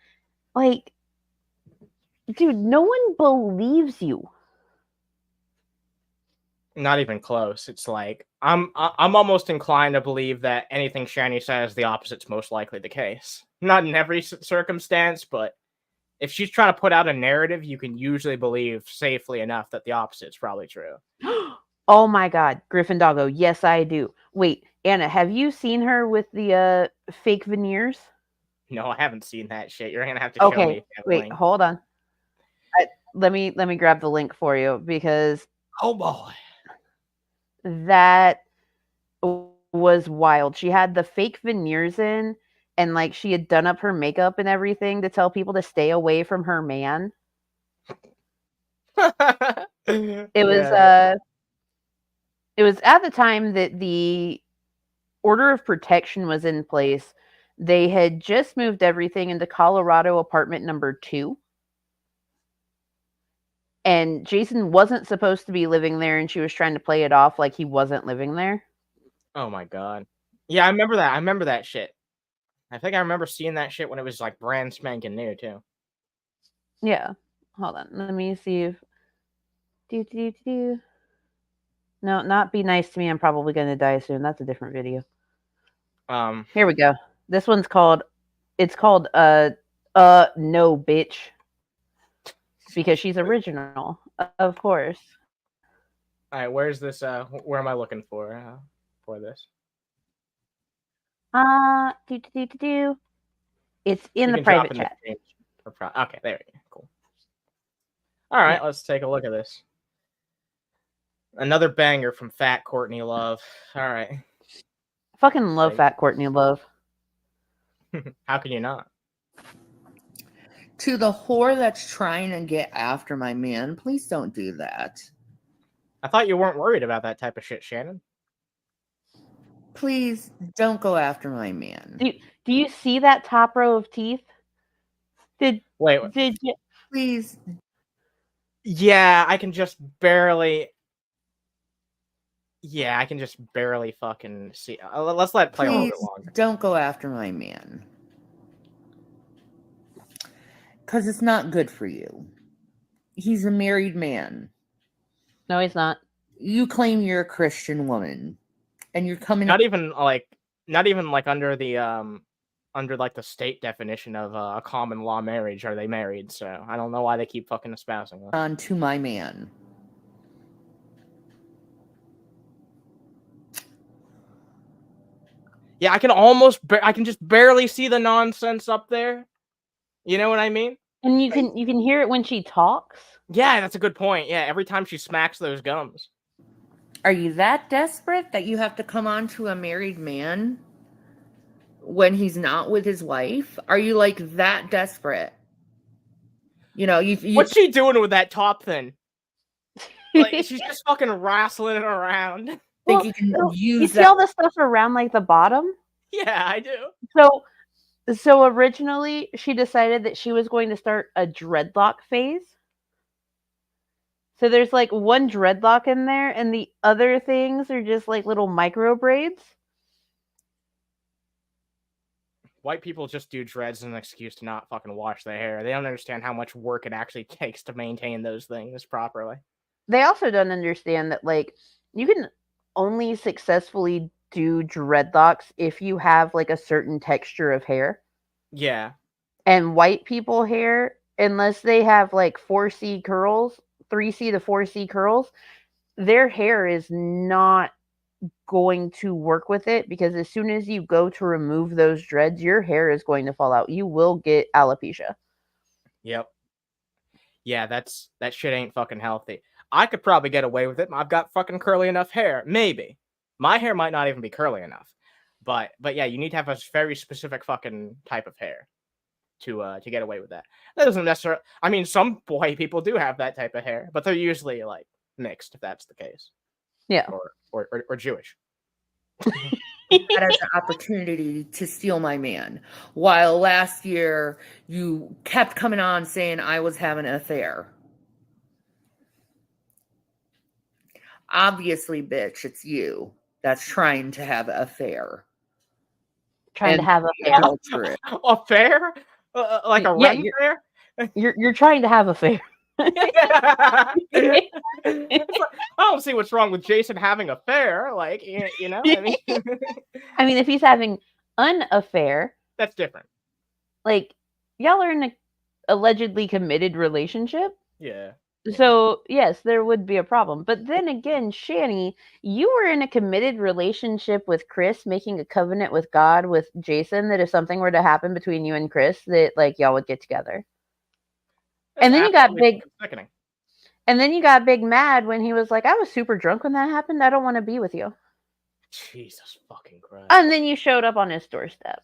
Like, dude, no one believes you. Not even close. It's like I'm almost inclined to believe that anything Shanny says, the opposite's most likely the case. Not in every circumstance, but if she's trying to put out a narrative, you can usually believe safely enough that the opposite's probably true. Oh my God, Griffin Doggo. Yes, I do. Wait, Anna, have you seen her with the fake veneers? No, I haven't seen that shit. You're gonna have to show me. Okay, If you have a wait, link. hold on. Let me grab the link for you because Oh boy. that was wild. She had the fake veneers in, and like she had done up her makeup and everything to tell people to stay away from her man. It was at the time that the order of protection was in place. They had just moved everything into Colorado apartment number 2. And Jason wasn't supposed to be living there, and she was trying to play it off like he wasn't living there. Oh my God. Yeah, I remember that. I remember that shit. I think I remember seeing that shit when it was like brand spanking new too. Yeah. Hold on. Let me see if No, not be nice to me. I'm probably gonna die soon. That's a different video. Here we go. This one's called no bitch. Because she's original, of course. All right, where's this? Where am I looking for this? It's in You the can drop private in chat. Okay, there we go. Cool. All right, let's take a look at this. Another banger from Fat Courtney Love. All right. Fucking love Fat Courtney Love. How can you not? To the whore that's trying to get after my man, please don't do that. I thought you weren't worried about that type of shit, Shannon. Please don't go after my man. Do you see that top row of teeth? Did you? Please. Yeah, I can just barely. Yeah, I can just barely fucking see. Let's let it play a little bit longer. Don't go after my man. Because it's not good for you. He's a married man. No, he's not. You claim you're a Christian woman. And you're coming not even like under the state definition of a common law marriage are they married, so I don't know why they keep fucking espousing that. On to my man. Yeah, I can just barely see the nonsense up there. You know what I mean? And you can hear it when she talks. Yeah, that's a good point. Yeah, every time she smacks those gums. Are you that desperate that you have to come on to a married man when he's not with his wife? Are you like that desperate? You know, what's she doing with that top thing? Like, she's just fucking wrestling it around. Think you can use see all the stuff around like the bottom? Yeah, I do. So originally she decided that she was going to start a dreadlock phase. So there's like one dreadlock in there, and the other things are just like little micro braids. White people just do dreads as an excuse to not fucking wash their hair. They don't understand how much work it actually takes to maintain those things properly. They also don't understand that, like, you can only successfully do dreadlocks if you have like a certain texture of hair. Yeah. And white people hair, unless they have like 4C curls, 3C to 4C curls, their hair is not going to work with it, because as soon as you go to remove those dreads, your hair is going to fall out. You will get alopecia. Yep. Yeah, that shit ain't fucking healthy. I could probably get away with it. I've got fucking curly enough hair. Maybe. My hair might not even be curly enough. But yeah, you need to have a very specific fucking type of hair to get away with that. That doesn't necessarily. I mean, some white people do have that type of hair, but they're usually like mixed, if that's the case. Yeah. Or Jewish. That as an opportunity to steal my man. While last year you kept coming on saying I was having an affair. Obviously, bitch, it's you that's trying to have an affair. Trying to have a affair? Affair? Like a Yeah, rent fair? You're trying to have a fair. It's like, I don't see what's wrong with Jason having a fair. Like, you know, I mean, I mean, if he's having an affair, that's different. like y'all are in a allegedly committed relationship. Yeah. So yes, there would be a problem. But then again, Shanny, you were in a committed relationship with Chris, making a covenant with God with Jason that if something were to happen between you and Chris, that like y'all would get together. That's And then you got absolutely big. sickening. And then you got big mad when he was like, "I was super drunk when that happened. I don't want to be with you." Jesus fucking Christ. And then you showed up on his doorstep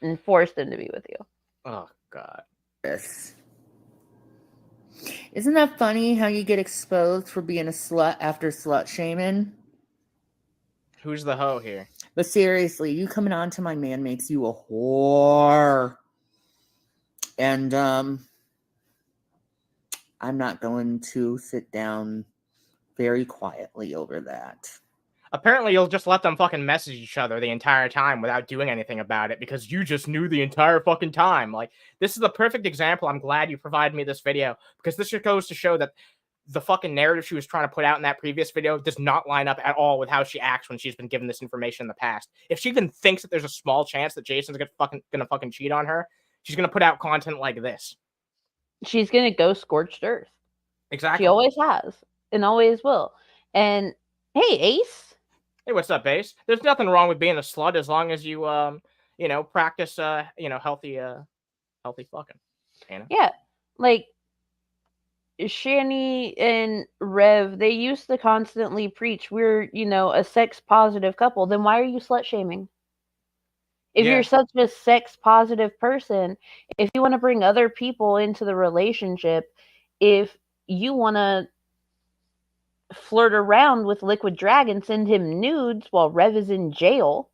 and forced him to be with you. Oh God. Yes. Isn't that funny how you get exposed for being a slut after slut shaming? Who's the hoe here? But seriously, you coming on to my man makes you a whore. And I'm not going to sit down very quietly over that. Apparently, you'll just let them fucking message each other the entire time without doing anything about it because you just knew the entire fucking time. Like, this is the perfect example. I'm glad you provided me this video because this just goes to show that the fucking narrative she was trying to put out in that previous video does not line up at all with how she acts when she's been given this information in the past. If she even thinks that there's a small chance that Jason's gonna fucking cheat on her, she's gonna put out content like this. She's gonna go scorched earth. Exactly. She always has and always will. And hey, Ace. Hey, what's up, Ace? There's nothing wrong with being a slut as long as you, you know, practice, you know, healthy fucking. You know? Yeah, like Shanny and Rev, they used to constantly preach we're, you know, a sex positive couple. Then why are you slut shaming? If Yeah. you're such a sex positive person, if you want to bring other people into the relationship, if you want to flirt around with Liquid Dragon, send him nudes while Rev is in jail.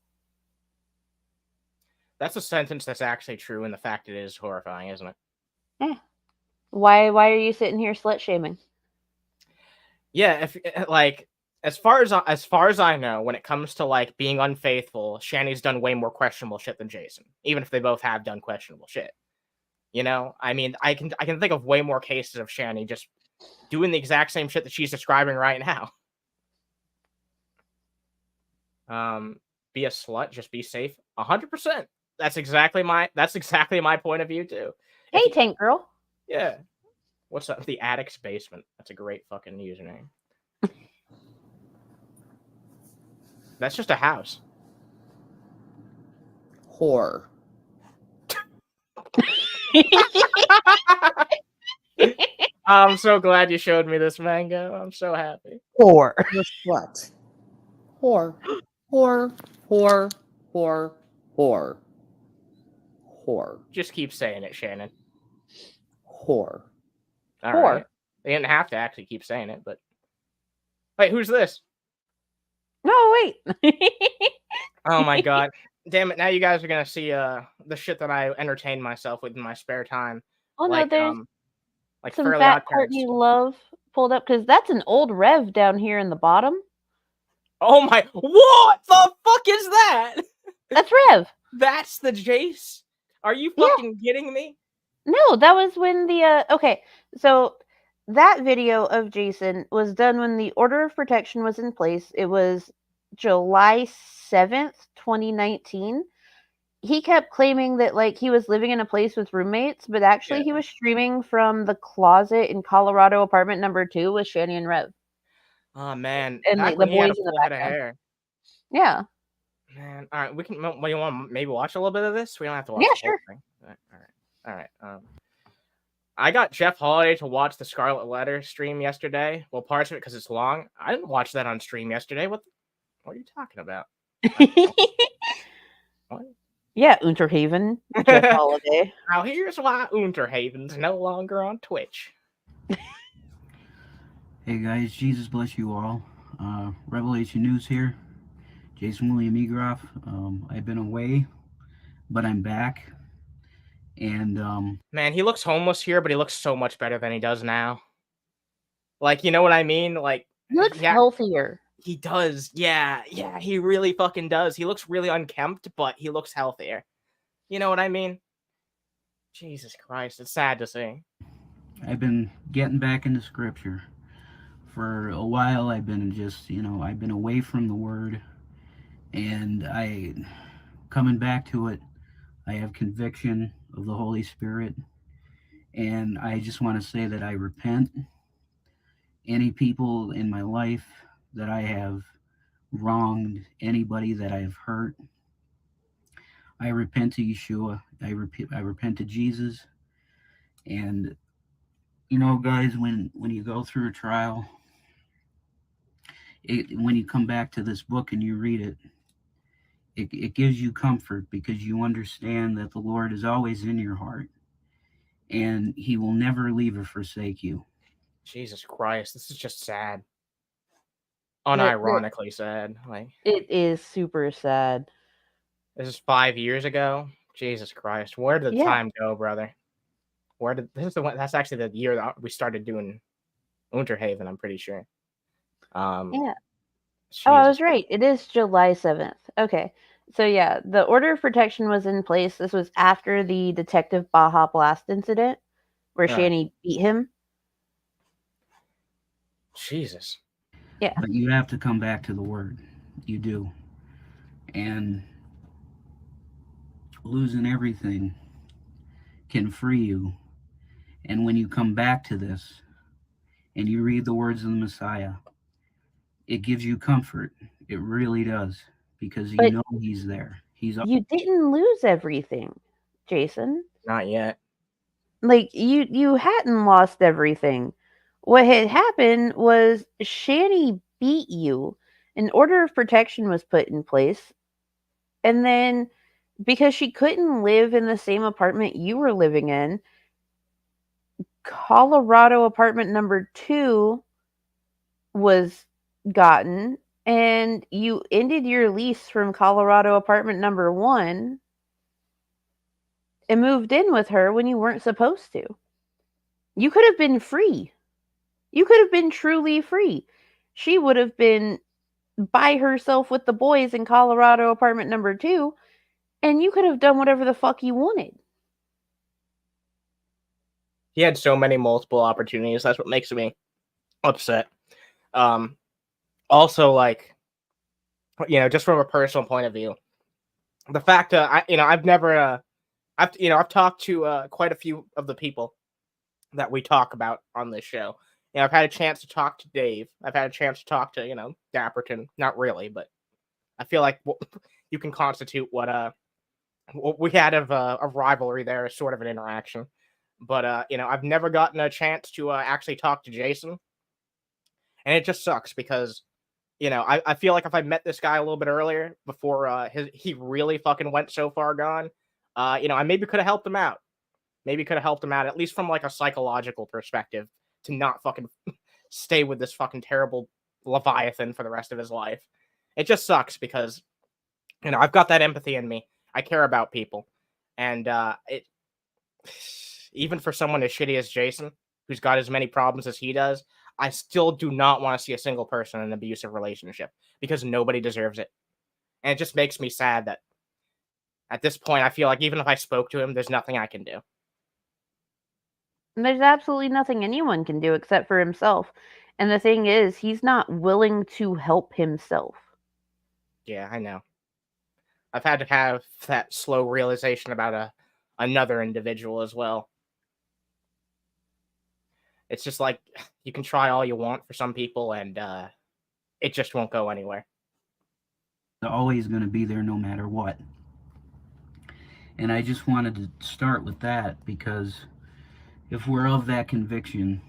That's a sentence that's actually true, and the fact it is horrifying, isn't it? Yeah. Why are you sitting here slut shaming? Yeah, if like as far as I know, when it comes to like being unfaithful, Shanny's done way more questionable shit than Jason, even if they both have done questionable shit. You know, I mean, I can think of way more cases of Shanny just doing the exact same shit that she's describing right now. Be a slut, just be safe. 100%. That's exactly my point of view too. Hey, Tank Girl. Yeah. What's up? The Addict's Basement. That's a great fucking username. That's just a house. Whore. I'm so glad you showed me this, Mango. I'm so happy. Whore. What? Whore. Whore. Whore. Whore. Whore. Whore. Just keep saying it, Shannon. Whore. All Whore. right. They didn't have to actually keep saying it, but wait, who's this? No, wait. Oh my god. Damn it, now you guys are gonna see the shit that I entertain myself with in my spare time. Oh like, no, there's like some Fairly fat Odd Parents. Courtney Love pulled up because that's an old Rev down here in the bottom. Oh my, what the fuck is that? That's Rev. That's the Jace? Are you fucking kidding me? No, that was when the okay. So that video of Jason was done when the order of protection was in place. It was July 7th, 2019. He kept claiming that like he was living in a place with roommates, but actually he was streaming from the closet in Colorado apartment number 2 with Shanny and Rev. Oh man, And back like when the he had a boys in the full head of background. hair. Yeah. Man, all right, we can. What do you want? Maybe watch a little bit of this. We don't have to watch. Yeah, the whole thing. All right. I got Jeff Holiday to watch the Scarlet Letter stream yesterday. Well, parts of it because it's long. I didn't watch that on stream yesterday. What are you talking about? What? Yeah, Unterhaven. Jeff Holiday. Now here's why Unterhaven's no longer on Twitch. Hey guys, Jesus bless you all. Revelation News here. Jason William Egroff. I've been away, but I'm back. And man, he looks homeless here, but he looks so much better than he does now. Like, you know what I mean? Like, he looks healthier. He does. Yeah, he really fucking does. He looks really unkempt, but he looks healthier. You know what I mean? Jesus Christ, it's sad to see. I've been getting back into scripture. For a while, I've been I've been away from the word, and coming back to it, I have conviction of the Holy Spirit, and I just want to say that I repent. Any people in my life that I have wronged, anybody that I have hurt, I repent to Yeshua. I repent to Jesus. And guys, when you go through a trial, when you come back to this book and you read it, it gives you comfort because you understand that the Lord is always in your heart, and He will never leave or forsake you. Jesus Christ, this is just sad. Unironically sad. Like, It is super sad. this is 5 years ago. Jesus Christ, where did the time go, brother? That's actually the year that we started doing Unterhaven, I'm pretty sure. Yeah. Jesus. Oh, I was right. It is July 7th. Okay. So yeah, the order of protection was in place. This was after the Detective Baja Blast incident where Right. Shanny beat him. Jesus. Yeah. But you have to come back to the word. You do. And losing everything can free you. And when you come back to this and you read the words of the Messiah, it gives you comfort. It really does. Because you know He's there. You didn't lose everything, Jason. Not yet. Like, you hadn't lost everything. What had happened was Shanny beat you. An order of protection was put in place. And then, because she couldn't live in the same apartment you were living in, Colorado apartment number 2 was gotten, and you ended your lease from Colorado apartment number 1 and moved in with her when you weren't supposed to. You could have been free. You could have been truly free. She would have been by herself with the boys in Colorado apartment number 2, and you could have done whatever the fuck you wanted. He had so many multiple opportunities. That's what makes me upset. Also, like, just from a personal point of view, the fact that I've talked to quite a few of the people that we talk about on this show. I've had a chance to talk to Dave. I've had a chance to talk to, Dapperton. Not really, but I feel like you can constitute what we had of a rivalry there as sort of an interaction. But I've never gotten a chance to actually talk to Jason, and it just sucks because I feel like if I met this guy a little bit earlier before he really fucking went so far gone, I maybe could have helped him out. Maybe could have helped him out at least from like a psychological perspective to not fucking stay with this fucking terrible Leviathan for the rest of his life. It just sucks because I've got that empathy in me. I care about people, and it. Even for someone as shitty as Jason, who's got as many problems as he does, I still do not want to see a single person in an abusive relationship because nobody deserves it. And it just makes me sad that at this point, I feel like even if I spoke to him, there's nothing I can do. There's absolutely nothing anyone can do except for himself. And the thing is, he's not willing to help himself. Yeah, I know. I've had to have that slow realization about another individual as well. It's just like you can try all you want for some people, and it just won't go anywhere. They're always going to be there no matter what. And I just wanted to start with that because if we're of that conviction,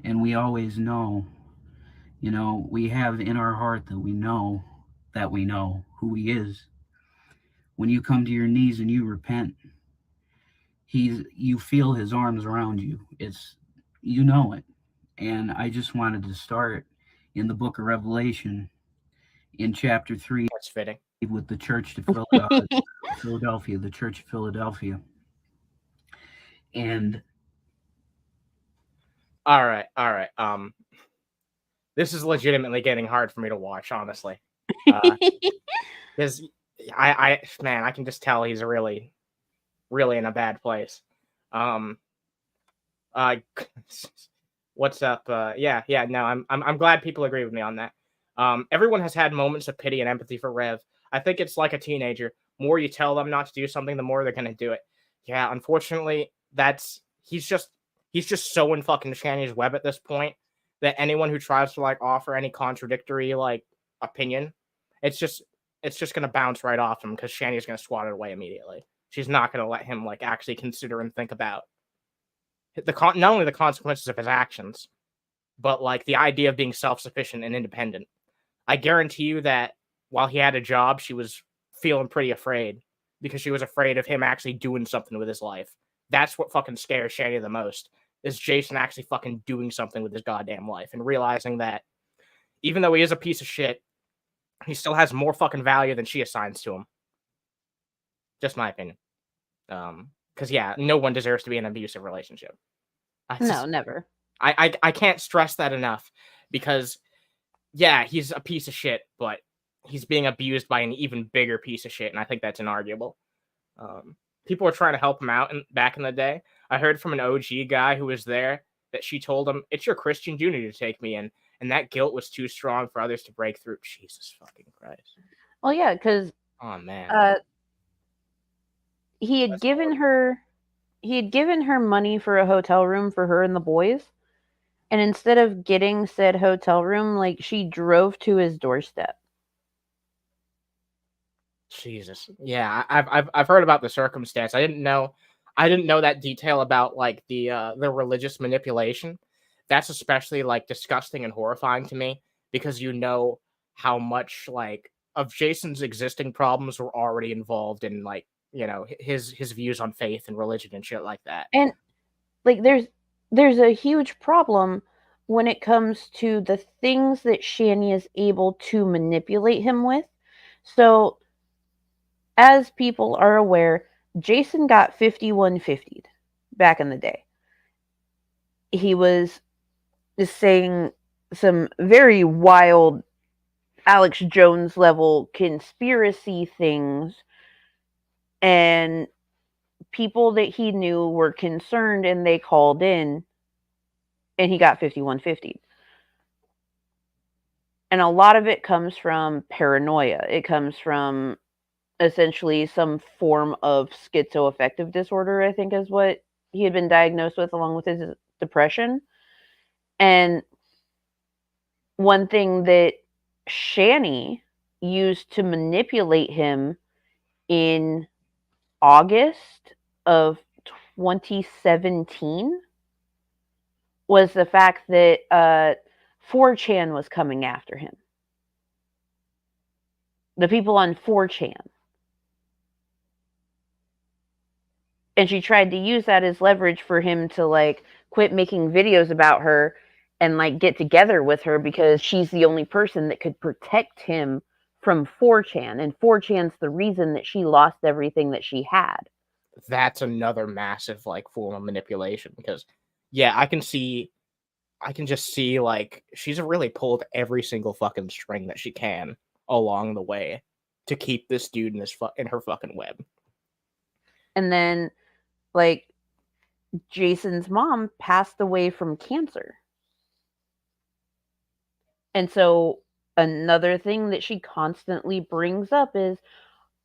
and we always know, we have in our heart that we know who He is. When you come to your knees and you repent, you feel His arms around you. You know it. And I just wanted to start in the book of Revelation in chapter 3. That's fitting. With the church to Philadelphia, the church of Philadelphia. And all right. This is legitimately getting hard for me to watch, honestly. Because I can just tell he's really, really in a bad place. Um, uh, what's up? Yeah, no, I'm glad people agree with me on that. Everyone has had moments of pity and empathy for Rev. I think it's like a teenager. More you tell them not to do something, the more they're gonna do it. Yeah, unfortunately, he's just so in fucking Shanny's web at this point that anyone who tries to like offer any contradictory like opinion, it's just gonna bounce right off him because Shanny's gonna swat it away immediately. She's not gonna let him like actually consider and think about not only the consequences of his actions, but like the idea of being self-sufficient and independent. I guarantee you that while he had a job, she was feeling pretty afraid because she was afraid of him actually doing something with his life. That's what fucking scares Shanny the most, is Jason actually fucking doing something with his goddamn life and realizing that even though he is a piece of shit, he still has more fucking value than she assigns to him. Just my opinion. Because yeah, no one deserves to be in an abusive relationship. No, never. I can't stress that enough because yeah, he's a piece of shit, but he's being abused by an even bigger piece of shit, and I think that's inarguable. People were trying to help him out back in the day. I heard from an OG guy who was there that she told him, "It's your Christian duty to take me in," and that guilt was too strong for others to break through. Jesus fucking Christ. Well, yeah, because Oh man. he had given her money for a hotel room for her and the boys, and instead of getting said hotel room, like, she drove to his doorstep. Jesus. Yeah, I've heard about the circumstance. I didn't know that detail about like the religious manipulation. That's especially like disgusting and horrifying to me because you know how much like of Jason's existing problems were already involved in like, you know, his views on faith and religion and shit like that. And like there's a huge problem when it comes to the things that Shanny is able to manipulate him with. So as people are aware, Jason got 5150'd back in the day. He was just saying some very wild Alex Jones level conspiracy things, and people that he knew were concerned and they called in, and he got 5150'd. And a lot of it comes from paranoia. It comes from essentially some form of schizoaffective disorder, I think is what he had been diagnosed with, along with his depression. And one thing that Shanny used to manipulate him in August of 2017 was the fact that 4chan was coming after him. The people on 4chan. And she tried to use that as leverage for him to like quit making videos about her and like get together with her because she's the only person that could protect him from 4chan. And 4chan's the reason that she lost everything that she had. That's another massive like form of manipulation because yeah, I can just see like she's really pulled every single fucking string that she can along the way to keep this dude in her fucking web. And then like Jason's mom passed away from cancer. And so another thing that she constantly brings up is,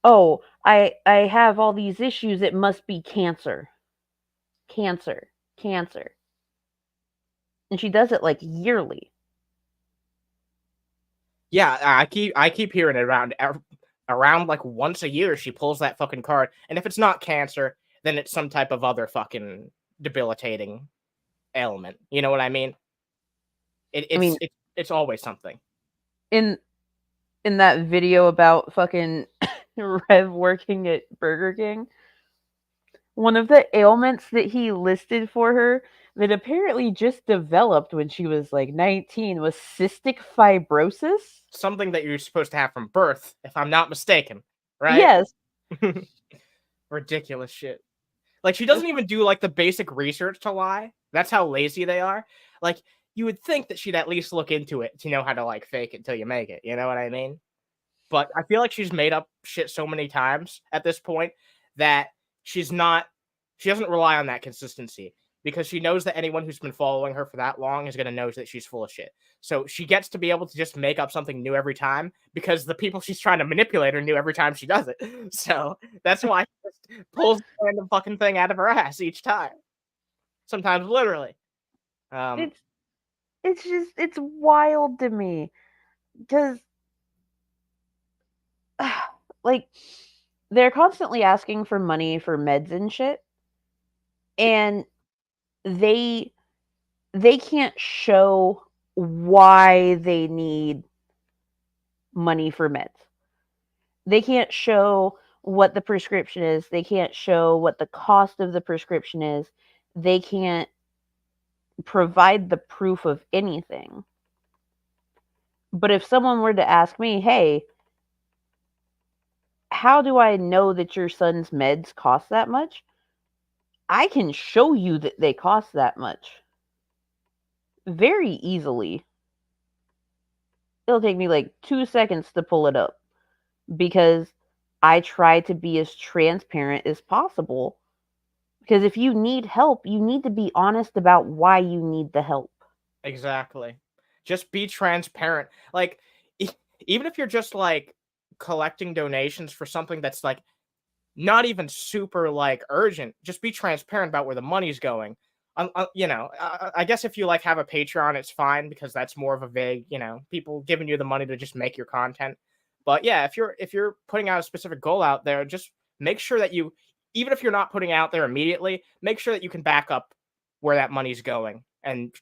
oh, I have all these issues. It must be cancer. Cancer. Cancer. And she does it like yearly. Yeah, I keep hearing it around like once a year she pulls that fucking card. And if it's not cancer, then it's some type of other fucking debilitating ailment. You know what I mean? It's always something. In that video about fucking Rev working at Burger King, one of the ailments that he listed for her that apparently just developed when she was like 19 was cystic fibrosis. Something that you're supposed to have from birth, if I'm not mistaken, right? Yes. Ridiculous shit. Like, she doesn't even do like the basic research to lie. That's how lazy they are. Like, you would think that she'd at least look into it to know how to like fake it till you make it. You know what I mean? But I feel like she's made up shit so many times at this point that she's not She doesn't rely on that consistency because she knows that anyone who's been following her for that long is going to know that she's full of shit. So she gets to be able to just make up something new every time because the people she's trying to manipulate are new every time she does it. So that's why she just pulls the random fucking thing out of her ass each time. Sometimes literally. It's wild to me because like they're constantly asking for money for meds and shit, and they can't show why they need money for meds. They can't show what the prescription is. They can't show what the cost of the prescription is. They can't provide the proof of anything. But if someone were to ask me, hey, how do I know that your son's meds cost that much? I can show you that they cost that much very easily. It'll take me like 2 seconds to pull it up because I try to be as transparent as possible. Because if you need help, you need to be honest about why you need the help. Exactly. Just be transparent. Like, even if you're just like collecting donations for something that's like not even super like urgent, just be transparent about where the money's going. I guess if you like have a Patreon, it's fine because that's more of a vague, people giving you the money to just make your content. But yeah, if you're putting out a specific goal out there, just make sure that you, even if you're not putting out there immediately, make sure that you can back up where that money's going and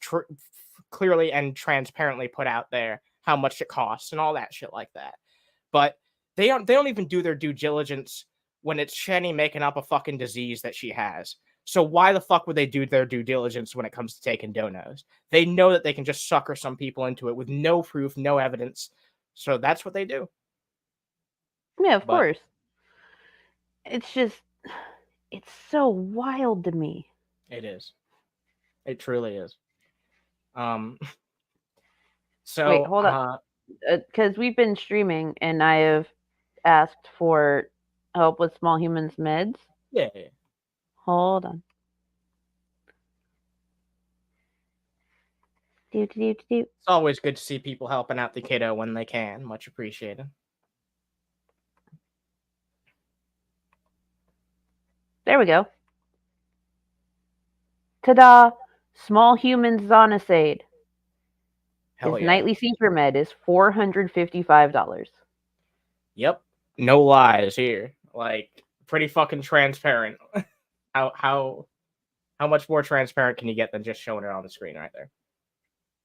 clearly and transparently put out there how much it costs and all that shit like that. But they don't even do their due diligence when it's Shanny making up a fucking disease that she has. So why the fuck would they do their due diligence when it comes to taking donos? They know that they can just sucker some people into it with no proof, no evidence. So that's what they do. Yeah, of course. It's just, it's so wild to me. It is. It truly is. So wait, hold up. Because we've been streaming and I have asked for help with Small Humans meds. Yeah. Hold on. It's always good to see people helping out the kiddo when they can. Much appreciated. There we go. Ta-da! Small Humans Zonacade. His nightly seizure med is $455. Yep. No lies here. Like, pretty fucking transparent. How much more transparent can you get than just showing it on the screen right there?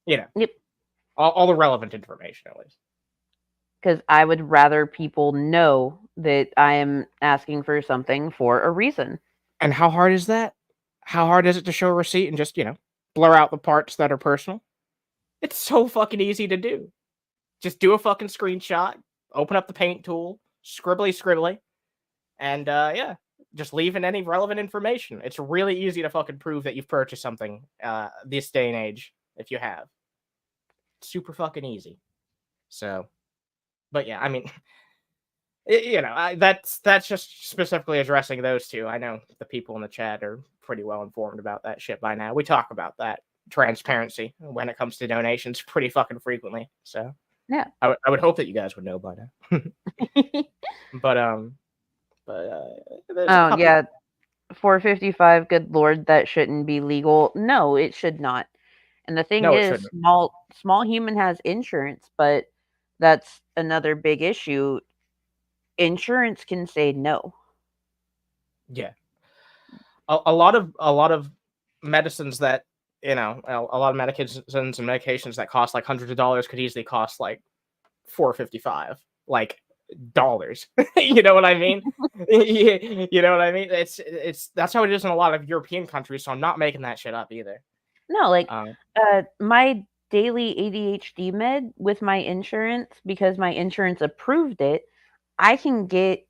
Yep. All the relevant information, at least. Because I would rather people know that I am asking for something for a reason. And how hard is that? How hard is it to show a receipt and just, blur out the parts that are personal? It's so fucking easy to do. Just do a fucking screenshot, open up the paint tool, scribbly, and just leave in any relevant information. It's really easy to fucking prove that you've purchased something this day and age if you have. Super fucking easy. So, but yeah, I mean, that's just specifically addressing those two. I know the people in the chat are pretty well informed about that shit by now. We talk about that transparency when it comes to donations pretty fucking frequently. So yeah, I would hope that you guys would know by now. but yeah, $455. Good lord, that shouldn't be legal. No, it should not. And the thing is, small human has insurance, but that's another big issue. Insurance can say no. Yeah, a lot of medicines that a lot of medications and medications that cost like hundreds of dollars could easily cost like $455, like dollars. You know what I mean? You know what I mean? It's that's how it is in a lot of European countries. So I'm not making that shit up either. No, like my daily ADHD med with my insurance, because my insurance approved it, I can get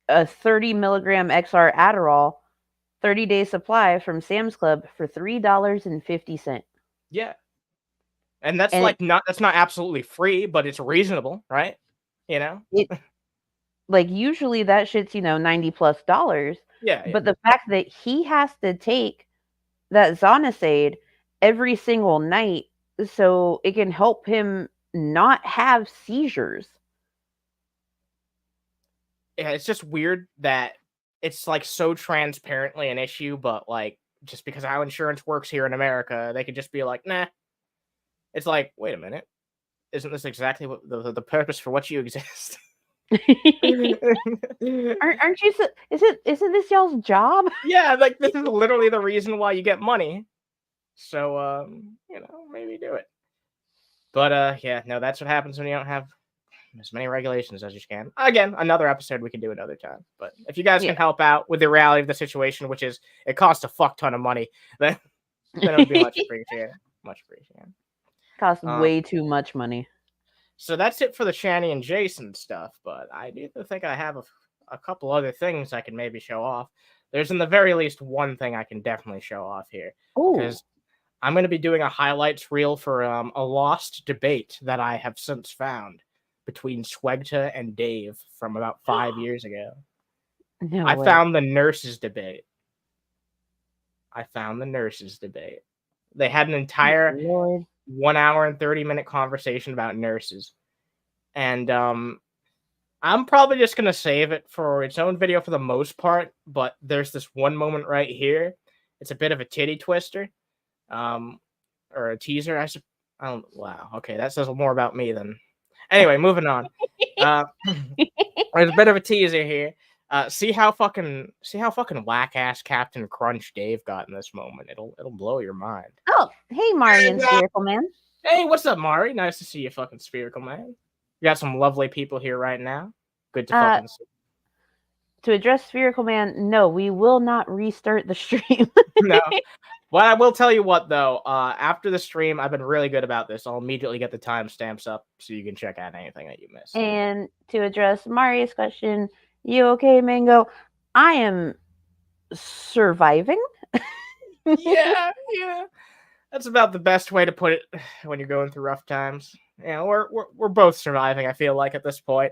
a 30 milligram XR Adderall 30-day supply from Sam's Club for $3.50. Yeah. And that's that's not absolutely free, but it's reasonable, right? Like usually that shit's, $90+ dollars, Yeah, But the fact that he has to take that Zonasade every single night so it can help him not have seizures. yeah, it's just weird that it's like so transparently an issue, but like just because how insurance works here in America, they could just be like, nah. It's like, wait a minute, isn't this exactly what the purpose for what you exist? Aren't you? Isn't this y'all's job? Yeah, like this is literally the reason why you get money. So maybe do it. But yeah, no, that's what happens when you don't have as many regulations as you can. Again, another episode we can do another time. But if you guys can help out with the reality of the situation, which is it costs a fuck ton of money, then it would be much appreciated. Much appreciated. Costs way too much money. So that's it for the Shanny and Jason stuff. But I do think I have a couple other things I can maybe show off. There's in the very least one thing I can definitely show off here. Because I'm going to be doing a highlights reel for a lost debate that I have since found between SWEGTA and Dave from about 5 years ago. No I way. found the nurses debate. They had an entire 1 hour and 30-minute conversation about nurses. And I'm probably just going to save it for its own video for the most part, but there's this one moment right here. It's a bit of a titty twister. Or a teaser, I don't. Wow. Okay, that says more about me than. Anyway, moving on. There's a bit of a teaser here. See how fucking whack ass Captain Crunch Dave got in this moment. It'll blow your mind. Oh, hey, Mari and Spherical Man. Hey, what's up, Mari? Nice to see you, fucking Spherical Man. You got some lovely people here right now. Good to fucking see. To address Spherical Man, no, we will not restart the stream. No. Well, I will tell you what, though. After the stream, I've been really good about this. I'll immediately get the timestamps up so you can check out anything that you missed. And to address Mari's question, you okay, Mango? I am surviving. yeah. That's about the best way to put it when you're going through rough times. Yeah, we're both surviving, I feel like, at this point.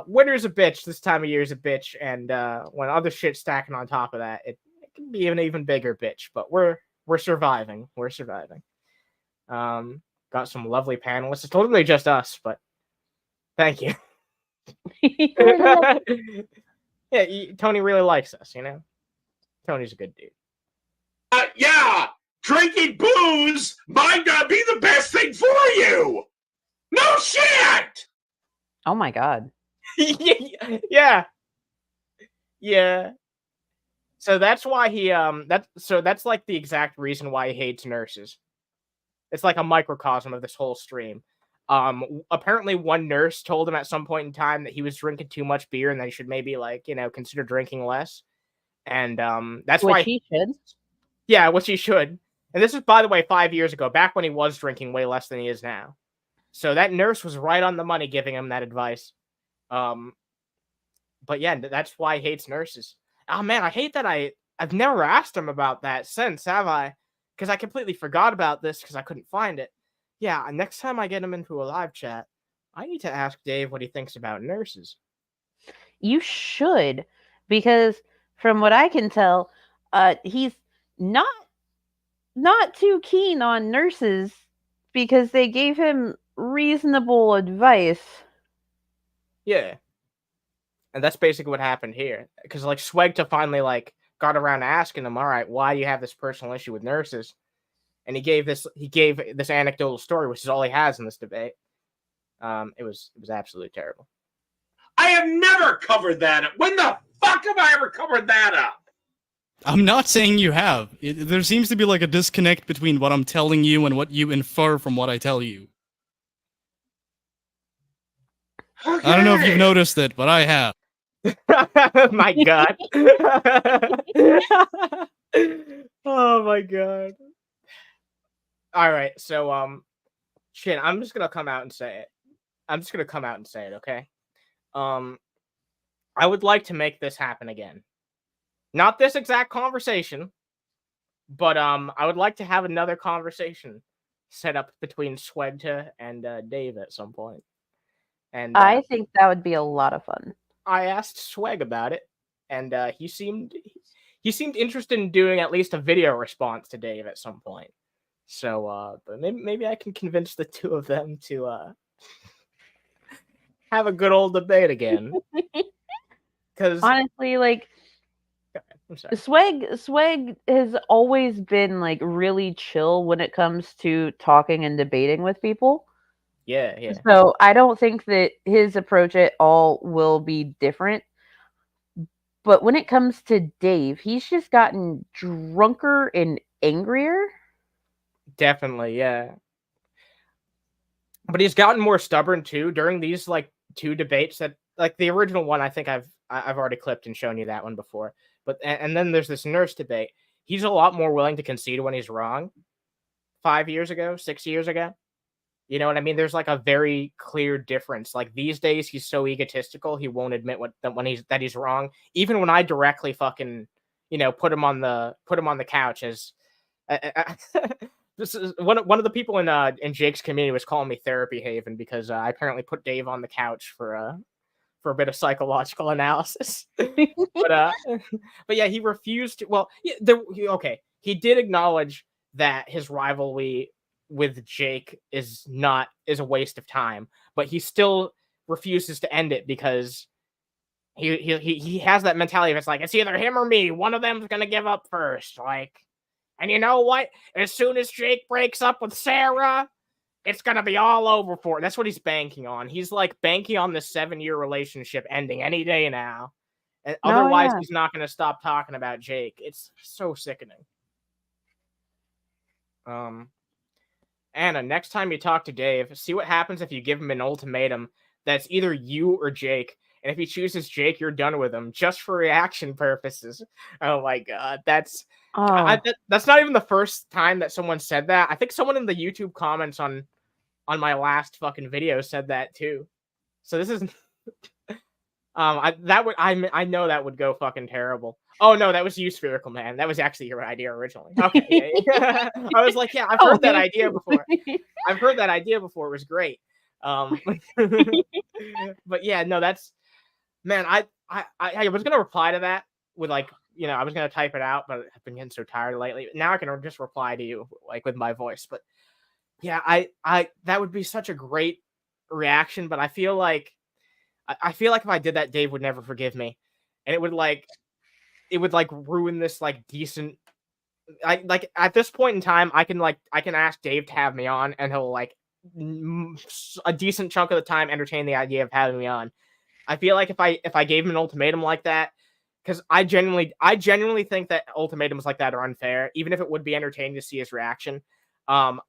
Winter's a bitch. This time of year is a bitch. And when other shit's stacking on top of that, it can be an even bigger bitch, but we're surviving. We're surviving. Got some lovely panelists. It's literally just us, but thank you. Yeah, Tony really likes us, you know? Tony's a good dude. Yeah, drinking booze might not be the best thing for you. No shit! Oh my god. Yeah. So that's why he that's like the exact reason why he hates nurses. It's like a microcosm of this whole stream. Apparently one nurse told him at some point in time that he was drinking too much beer and that he should maybe consider drinking less. And that's why he should. Yeah, which he should. And this is, by the way, 5 years ago, back when he was drinking way less than he is now. So that nurse was right on the money giving him that advice. But yeah, that's why he hates nurses. Oh man, I hate that I've never asked him about that since, have I? Because I completely forgot about this because I couldn't find it. Yeah, next time I get him into a live chat, I need to ask Dave what he thinks about nurses. You should, because from what I can tell, he's not too keen on nurses because they gave him reasonable advice. Yeah. And that's basically what happened here. Because SWEGTA finally got around to asking him, all right, why do you have this personal issue with nurses? And he gave this anecdotal story, which is all he has in this debate. It was absolutely terrible. I have never covered that up. When the fuck have I ever covered that up? I'm not saying you have. There seems to be a disconnect between what I'm telling you and what you infer from what I tell you. Okay. I don't know if you've noticed it, but I have. My God. Oh my God. All right, so shit, I'm just gonna come out and say it. Okay. I would like to make this happen again. Not this exact conversation, but I would like to have another conversation set up between SWEGTA and Dave at some point. And I think that would be a lot of fun. I asked Sweg about it, and he seemed interested in doing at least a video response to Dave at some point. So, but maybe I can convince the two of them to have a good old debate again. Because Honestly, like, I'm sorry. Sweg has always been like really chill when it comes to talking and debating with people. Yeah. So I don't think that his approach at all will be different. But when it comes to Dave, he's just gotten drunker and angrier. Definitely, yeah. But he's gotten more stubborn too during these like two debates that like the original one. I think I've already clipped and shown you that one before. But and then there's this nurse debate. He's a lot more willing to concede when he's wrong. 5 years ago, 6 years ago. You know what I mean? There's like a very clear difference. Like these days, he's so egotistical, he won't admit that he's wrong. Even when I directly fucking, put him on the couch as. This is one of the people in Jake's community was calling me therapy haven because I apparently put Dave on the couch for a bit of psychological analysis. but yeah, he refused to. Well, yeah, okay, he did acknowledge that his rivalry with Jake is a waste of time, but he still refuses to end it because he has that mentality of it's like it's either him or me. One of them's gonna give up first, like. And you know what? As soon as Jake breaks up with Sarah, it's gonna be all over for it. That's what he's banking on. He's like banking on this 7-year relationship ending any day now. And otherwise, he's not gonna stop talking about Jake. It's so sickening. Anna, next time you talk to Dave, see what happens if you give him an ultimatum that's either you or Jake. And if he chooses Jake, you're done with him, just for reaction purposes. Oh my god, that's not even the first time that someone said that. I think someone in the YouTube comments on my last fucking video said that too. So this is I know that would go fucking terrible. Oh no, that was you, Spherical Man. That was actually your idea originally. Okay. Yeah. I was like, yeah, I've heard that idea before. I've heard that idea before. It was great. But yeah, no, that's man. I was gonna reply to that with like. I was gonna type it out, but I've been getting so tired lately. Now I can just reply to you like with my voice. But yeah, I that would be such a great reaction. But I feel like if I did that, Dave would never forgive me, and it would ruin this like decent. Like at this point in time, I can ask Dave to have me on, and he'll like a decent chunk of the time entertain the idea of having me on. I feel like if I gave him an ultimatum like that. Because I genuinely think that ultimatums like that are unfair, even if it would be entertaining to see his reaction. It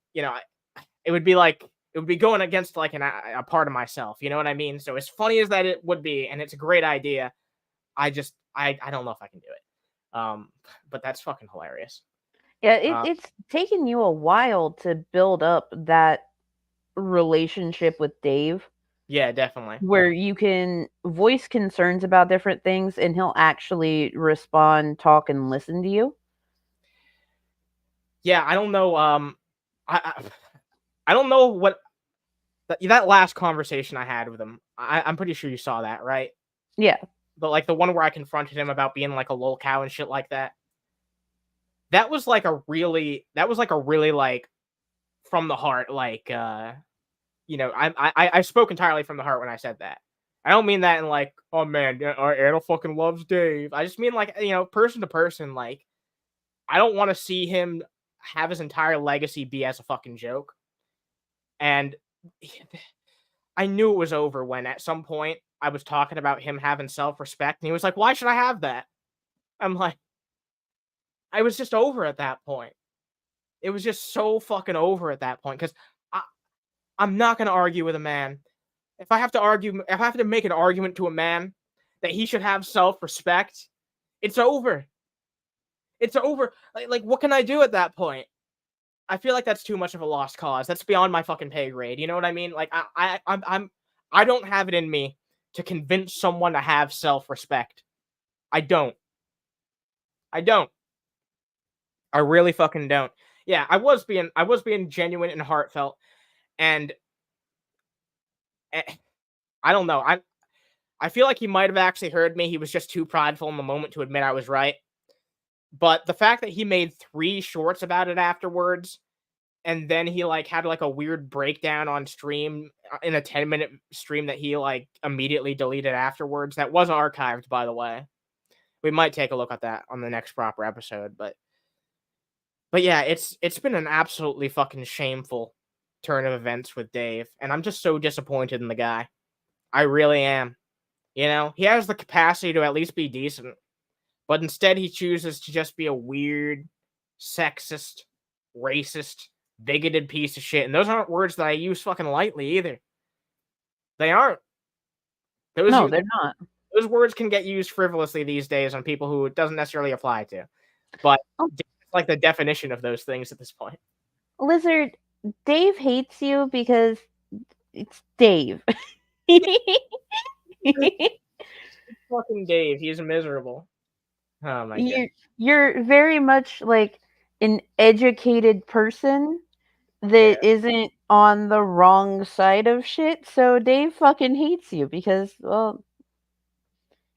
would be going against like a part of myself. You know what I mean? So as funny as that it would be, and it's a great idea, I don't know if I can do it. But that's fucking hilarious. Yeah, it's taken you a while to build up that relationship with Dave. Yeah, definitely. Where you can voice concerns about different things and he'll actually respond, talk, and listen to you. Yeah, I don't know. I don't know what that last conversation I had with him. I'm pretty sure you saw that, right? Yeah. But like the one where I confronted him about being like a lol cow and shit like that. That was like a really like from the heart, like I spoke entirely from the heart when I said that. I don't mean that in like, oh man, Anna fucking loves Dave. I just mean like, person to person, like, I don't want to see him have his entire legacy be as a fucking joke. And I knew it was over when at some point I was talking about him having self-respect, and he was like, why should I have that? I'm like, I was just over at that point. It was just so fucking over at that point, because I'm not going to argue with a man. If I have to make an argument to a man that he should have self-respect, it's over. It's over. Like, what can I do at that point? I feel like that's too much of a lost cause. That's beyond my fucking pay grade. You know what I mean? Like, I don't have it in me to convince someone to have self-respect. I don't. I really fucking don't. Yeah, I was being genuine and heartfelt. And I don't know. I feel like he might have actually heard me. He was just too prideful in the moment to admit I was right. But the fact that he made 3 shorts about it afterwards, and then he like had like a weird breakdown on stream in a 10-minute stream that he like immediately deleted afterwards. That was archived, by the way. We might take a look at that on the next proper episode, but yeah, it's been an absolutely fucking shameful turn of events with Dave, and I'm just so disappointed in the guy. I really am. You know, he has the capacity to at least be decent, but instead he chooses to just be a weird, sexist, racist, bigoted piece of shit. And those aren't words that I use fucking lightly either. They aren't. No, they're not. Those words can get used frivolously these days on people who it doesn't necessarily apply to. But it's like the definition of those things at this point. Lizard, Dave hates you because it's Dave. Fucking Dave, he's miserable. Oh my god. You're very much like an educated person that isn't on the wrong side of shit. So Dave fucking hates you because, well,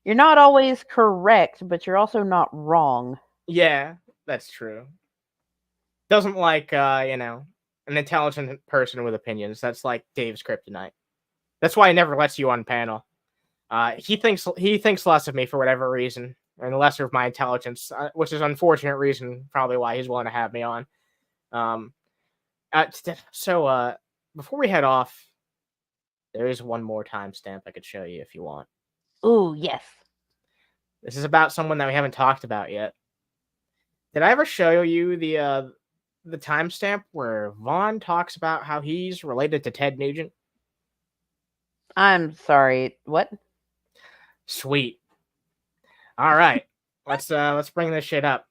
you're not always correct, but you're also not wrong. Yeah, that's true. Doesn't like, you know, an intelligent person with opinions. That's like Dave's kryptonite. That's why he never lets you on panel. He thinks less of me for whatever reason, and lesser of my intelligence, which is an unfortunate reason, probably why he's willing to have me on. So before we head off, there is one more timestamp I could show you if you want. Ooh, yes. This is about someone that we haven't talked about yet. Did I ever show you the timestamp where Vaughn talks about how he's related to Ted Nugent? I'm sorry. What? Sweet. All right. Let's bring this shit up.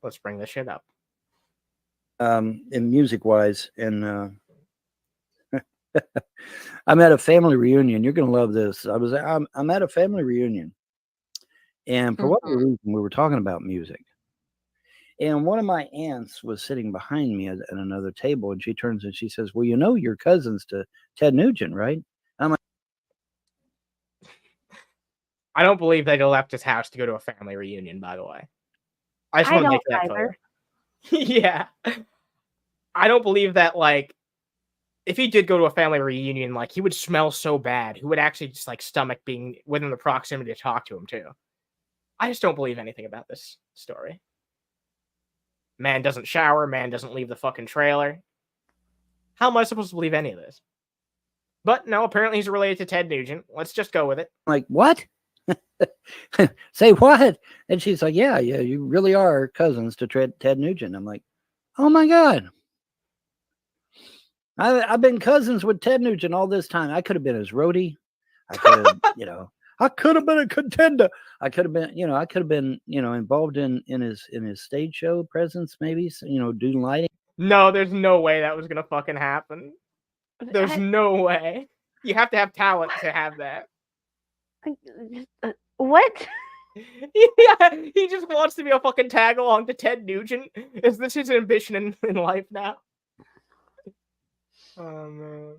Let's bring this shit up. In music wise, and I'm at a family reunion. You're gonna love this. I'm at a family reunion, and for whatever reason, we were talking about music. And one of my aunts was sitting behind me at another table, and she turns and she says, "Well, you know, you're cousins to Ted Nugent, right?" I'm like, I don't believe that he left his house to go to a family reunion, by the way. I just want to make that clear. Yeah. I don't believe that, like, if he did go to a family reunion, like, he would smell so bad. He would actually just, like, stomach being within the proximity to talk to him, too. I just don't believe anything about this story. Man doesn't shower. Man doesn't leave the fucking trailer. How am I supposed to believe any of this? But no, apparently he's related to Ted Nugent. Let's just go with it. Like, what? Say what? And she's like, yeah, you really are cousins to Ted Nugent. I'm like, oh my God. I've been cousins with Ted Nugent all this time. I could have been his roadie. I could have, I could have been a contender. I could have been, involved in his stage show presence, maybe, doing lighting. No, there's no way that was gonna fucking happen. There's no way. You have to have talent to have that. What? Yeah, he just wants to be a fucking tag along to Ted Nugent. Is this his ambition in life now? Oh man.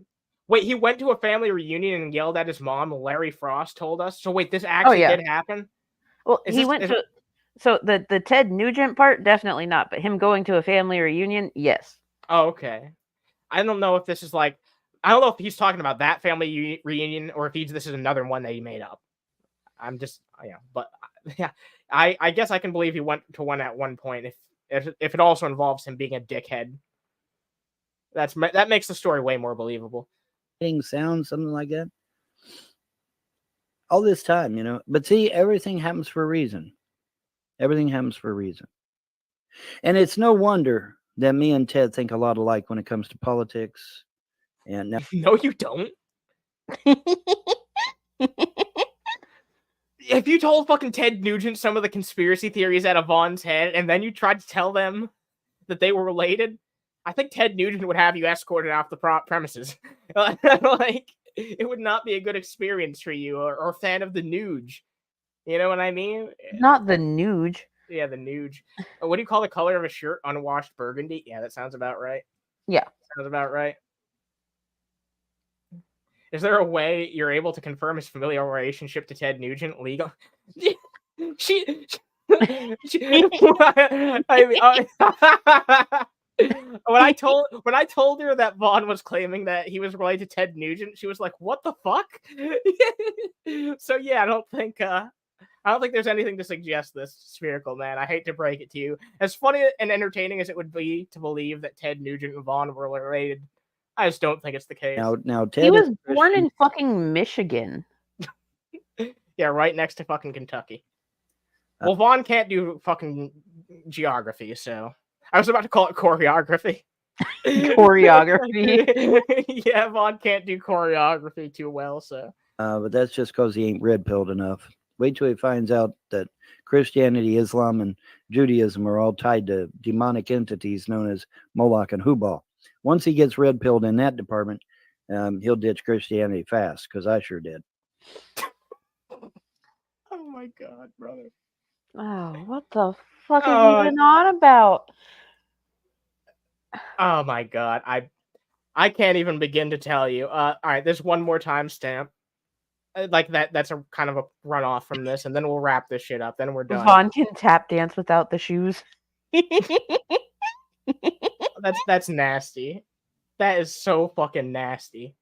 Wait, he went to a family reunion and yelled at his mom, Larry Frost told us. So wait, this actually did happen? Well, so the Ted Nugent part, definitely not, but him going to a family reunion, yes. Oh, okay. I don't know if this is like, I don't know if he's talking about that family reunion or if this is another one that he made up. I'm just, but yeah, I guess I can believe he went to one at one point if it also involves him being a dickhead. That makes the story way more believable. Sound, something like that. All this time, but see, everything happens for a reason. Everything happens for a reason. And it's no wonder that me and Ted think a lot alike when it comes to politics. And now, no, you don't. If you told fucking Ted Nugent some of the conspiracy theories out of Vaughn's head, and then you tried to tell them that they were related, I think Ted Nugent would have you escorted off the premises. Like, it would not be a good experience for you, or fan of the Nuge. You know what I mean? Not the Nuge. Yeah, the Nuge. What do you call the color of a shirt? Unwashed burgundy? Yeah, that sounds about right. Yeah. Sounds about right. Is there a way you're able to confirm his familial relationship to Ted Nugent legal? she when I told her that Vaughn was claiming that he was related to Ted Nugent, she was like, "What the fuck?" So yeah, I don't think there's anything to suggest this, Spherical Man. I hate to break it to you. As funny and entertaining as it would be to believe that Ted Nugent and Vaughn were related, I just don't think it's the case. Now Ted He is was a born Christian. in fucking Michigan. Yeah, right next to fucking Kentucky. Well, Vaughn can't do fucking geography, so I was about to call it choreography. Choreography. Yeah, Vaughn can't do choreography too well, so. But that's just because he ain't red-pilled enough. Wait till he finds out that Christianity, Islam, and Judaism are all tied to demonic entities known as Moloch and Hubal. Once he gets red-pilled in that department, he'll ditch Christianity fast, because I sure did. Oh my god, brother. Oh, what the fuck is he even on about? Oh my god, I can't even begin to tell you. All right, there's one more timestamp. Like that's a kind of a runoff from this, and then we'll wrap this shit up. Then we're done. Vaughn can tap dance without the shoes. That's nasty. That is so fucking nasty.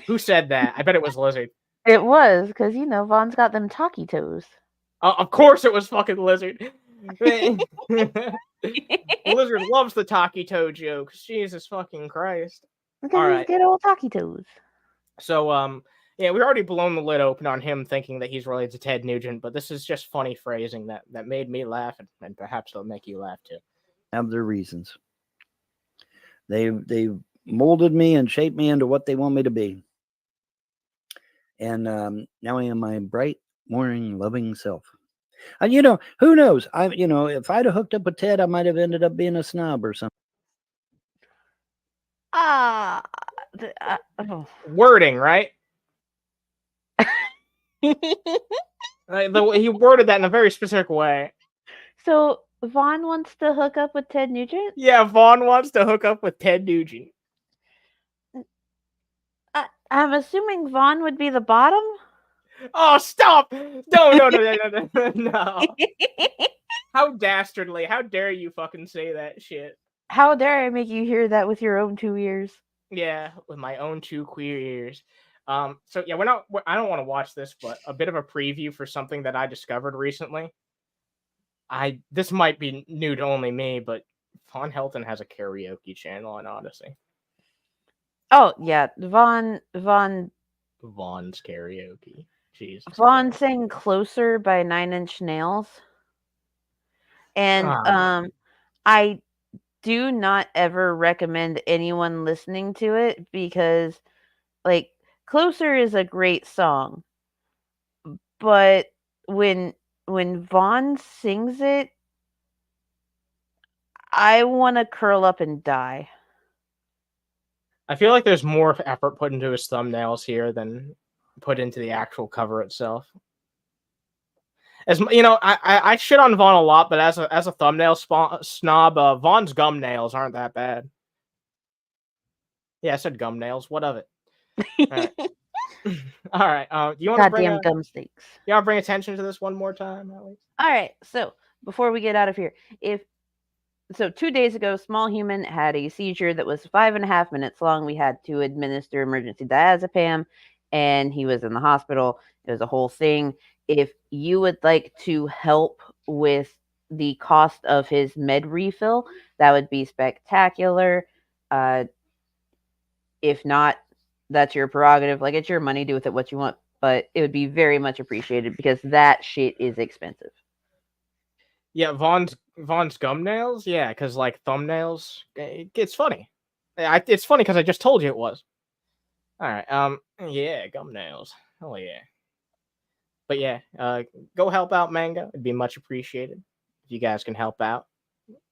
Who said that? I bet it was Lizard. It was, because, Vaughn's got them talkie toes. Of course it was fucking Lizard. Lizard loves the talkie toe jokes. Jesus fucking Christ. Because All he's right. good old talkie toes. So, yeah, we already blown the lid open on him thinking that he's related to Ted Nugent, but this is just funny phrasing that made me laugh, and perhaps it'll make you laugh too. Have their reasons. They molded me and shaped me into what they want me to be. And now I am my bright, morning, loving self. And who knows? If I'd have hooked up with Ted, I might have ended up being a snob or something. Wording, right? He worded that in a very specific way. So Vaughn wants to hook up with Ted Nugent? Yeah, Vaughn wants to hook up with Ted Nugent. I'm assuming Vaughn would be the bottom? Oh, stop! No. How dastardly. How dare you fucking say that shit? How dare I make you hear that with your own 2 ears? Yeah, with my own 2 queer ears. So yeah, I don't want to watch this, but a bit of a preview for something that I discovered recently. This might be new to only me, but Von Helton has a karaoke channel on Odyssey. Oh yeah, Vaughn's karaoke. Jesus. Vaughn sang "Closer" by 9 Inch Nails, and I do not ever recommend anyone listening to it because, like, "Closer" is a great song, but when Vaughn sings it, I want to curl up and die. I feel like there's more effort put into his thumbnails here than put into the actual cover itself. As you know, I shit on Vaughn a lot, but as a thumbnail snob, Vaughn's gum nails aren't that bad. Yeah, I said gum nails. What of it? All right. You want to bring gum sticks? You want to bring attention to this one more time, at least? All right. So before we get out of here, 2 days ago, Small Human had a seizure that was 5.5 minutes long. We had to administer emergency diazepam, and he was in the hospital. It was a whole thing. If you would like to help with the cost of his med refill, that would be spectacular. If not, that's your prerogative. Like, it's your money. Do with it what you want. But it would be very much appreciated because that shit is expensive. Yeah, Vaughn's gum nails? Yeah, because, like, thumbnails, it's funny. It's funny because I just told you it was. All right, yeah, gum nails. Oh, yeah. But, yeah, go help out Mango. It'd be much appreciated if you guys can help out.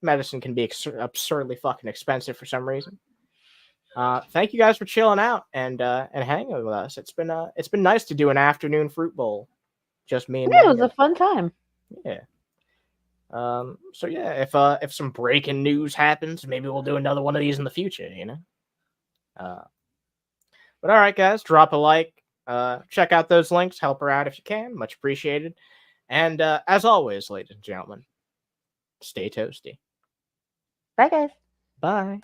Medicine can be absurdly fucking expensive for some reason. Thank you guys for chilling out and hanging with us. It's been nice to do an afternoon fruit bowl. Just me and Mango. it was a fun time. Yeah. So yeah, if some breaking news happens, maybe we'll do another one of these in the future, But But all right, guys, drop a like. Check out those links. Help her out if you can. Much appreciated. And as always, ladies and gentlemen, stay toasty. Bye, guys. Bye.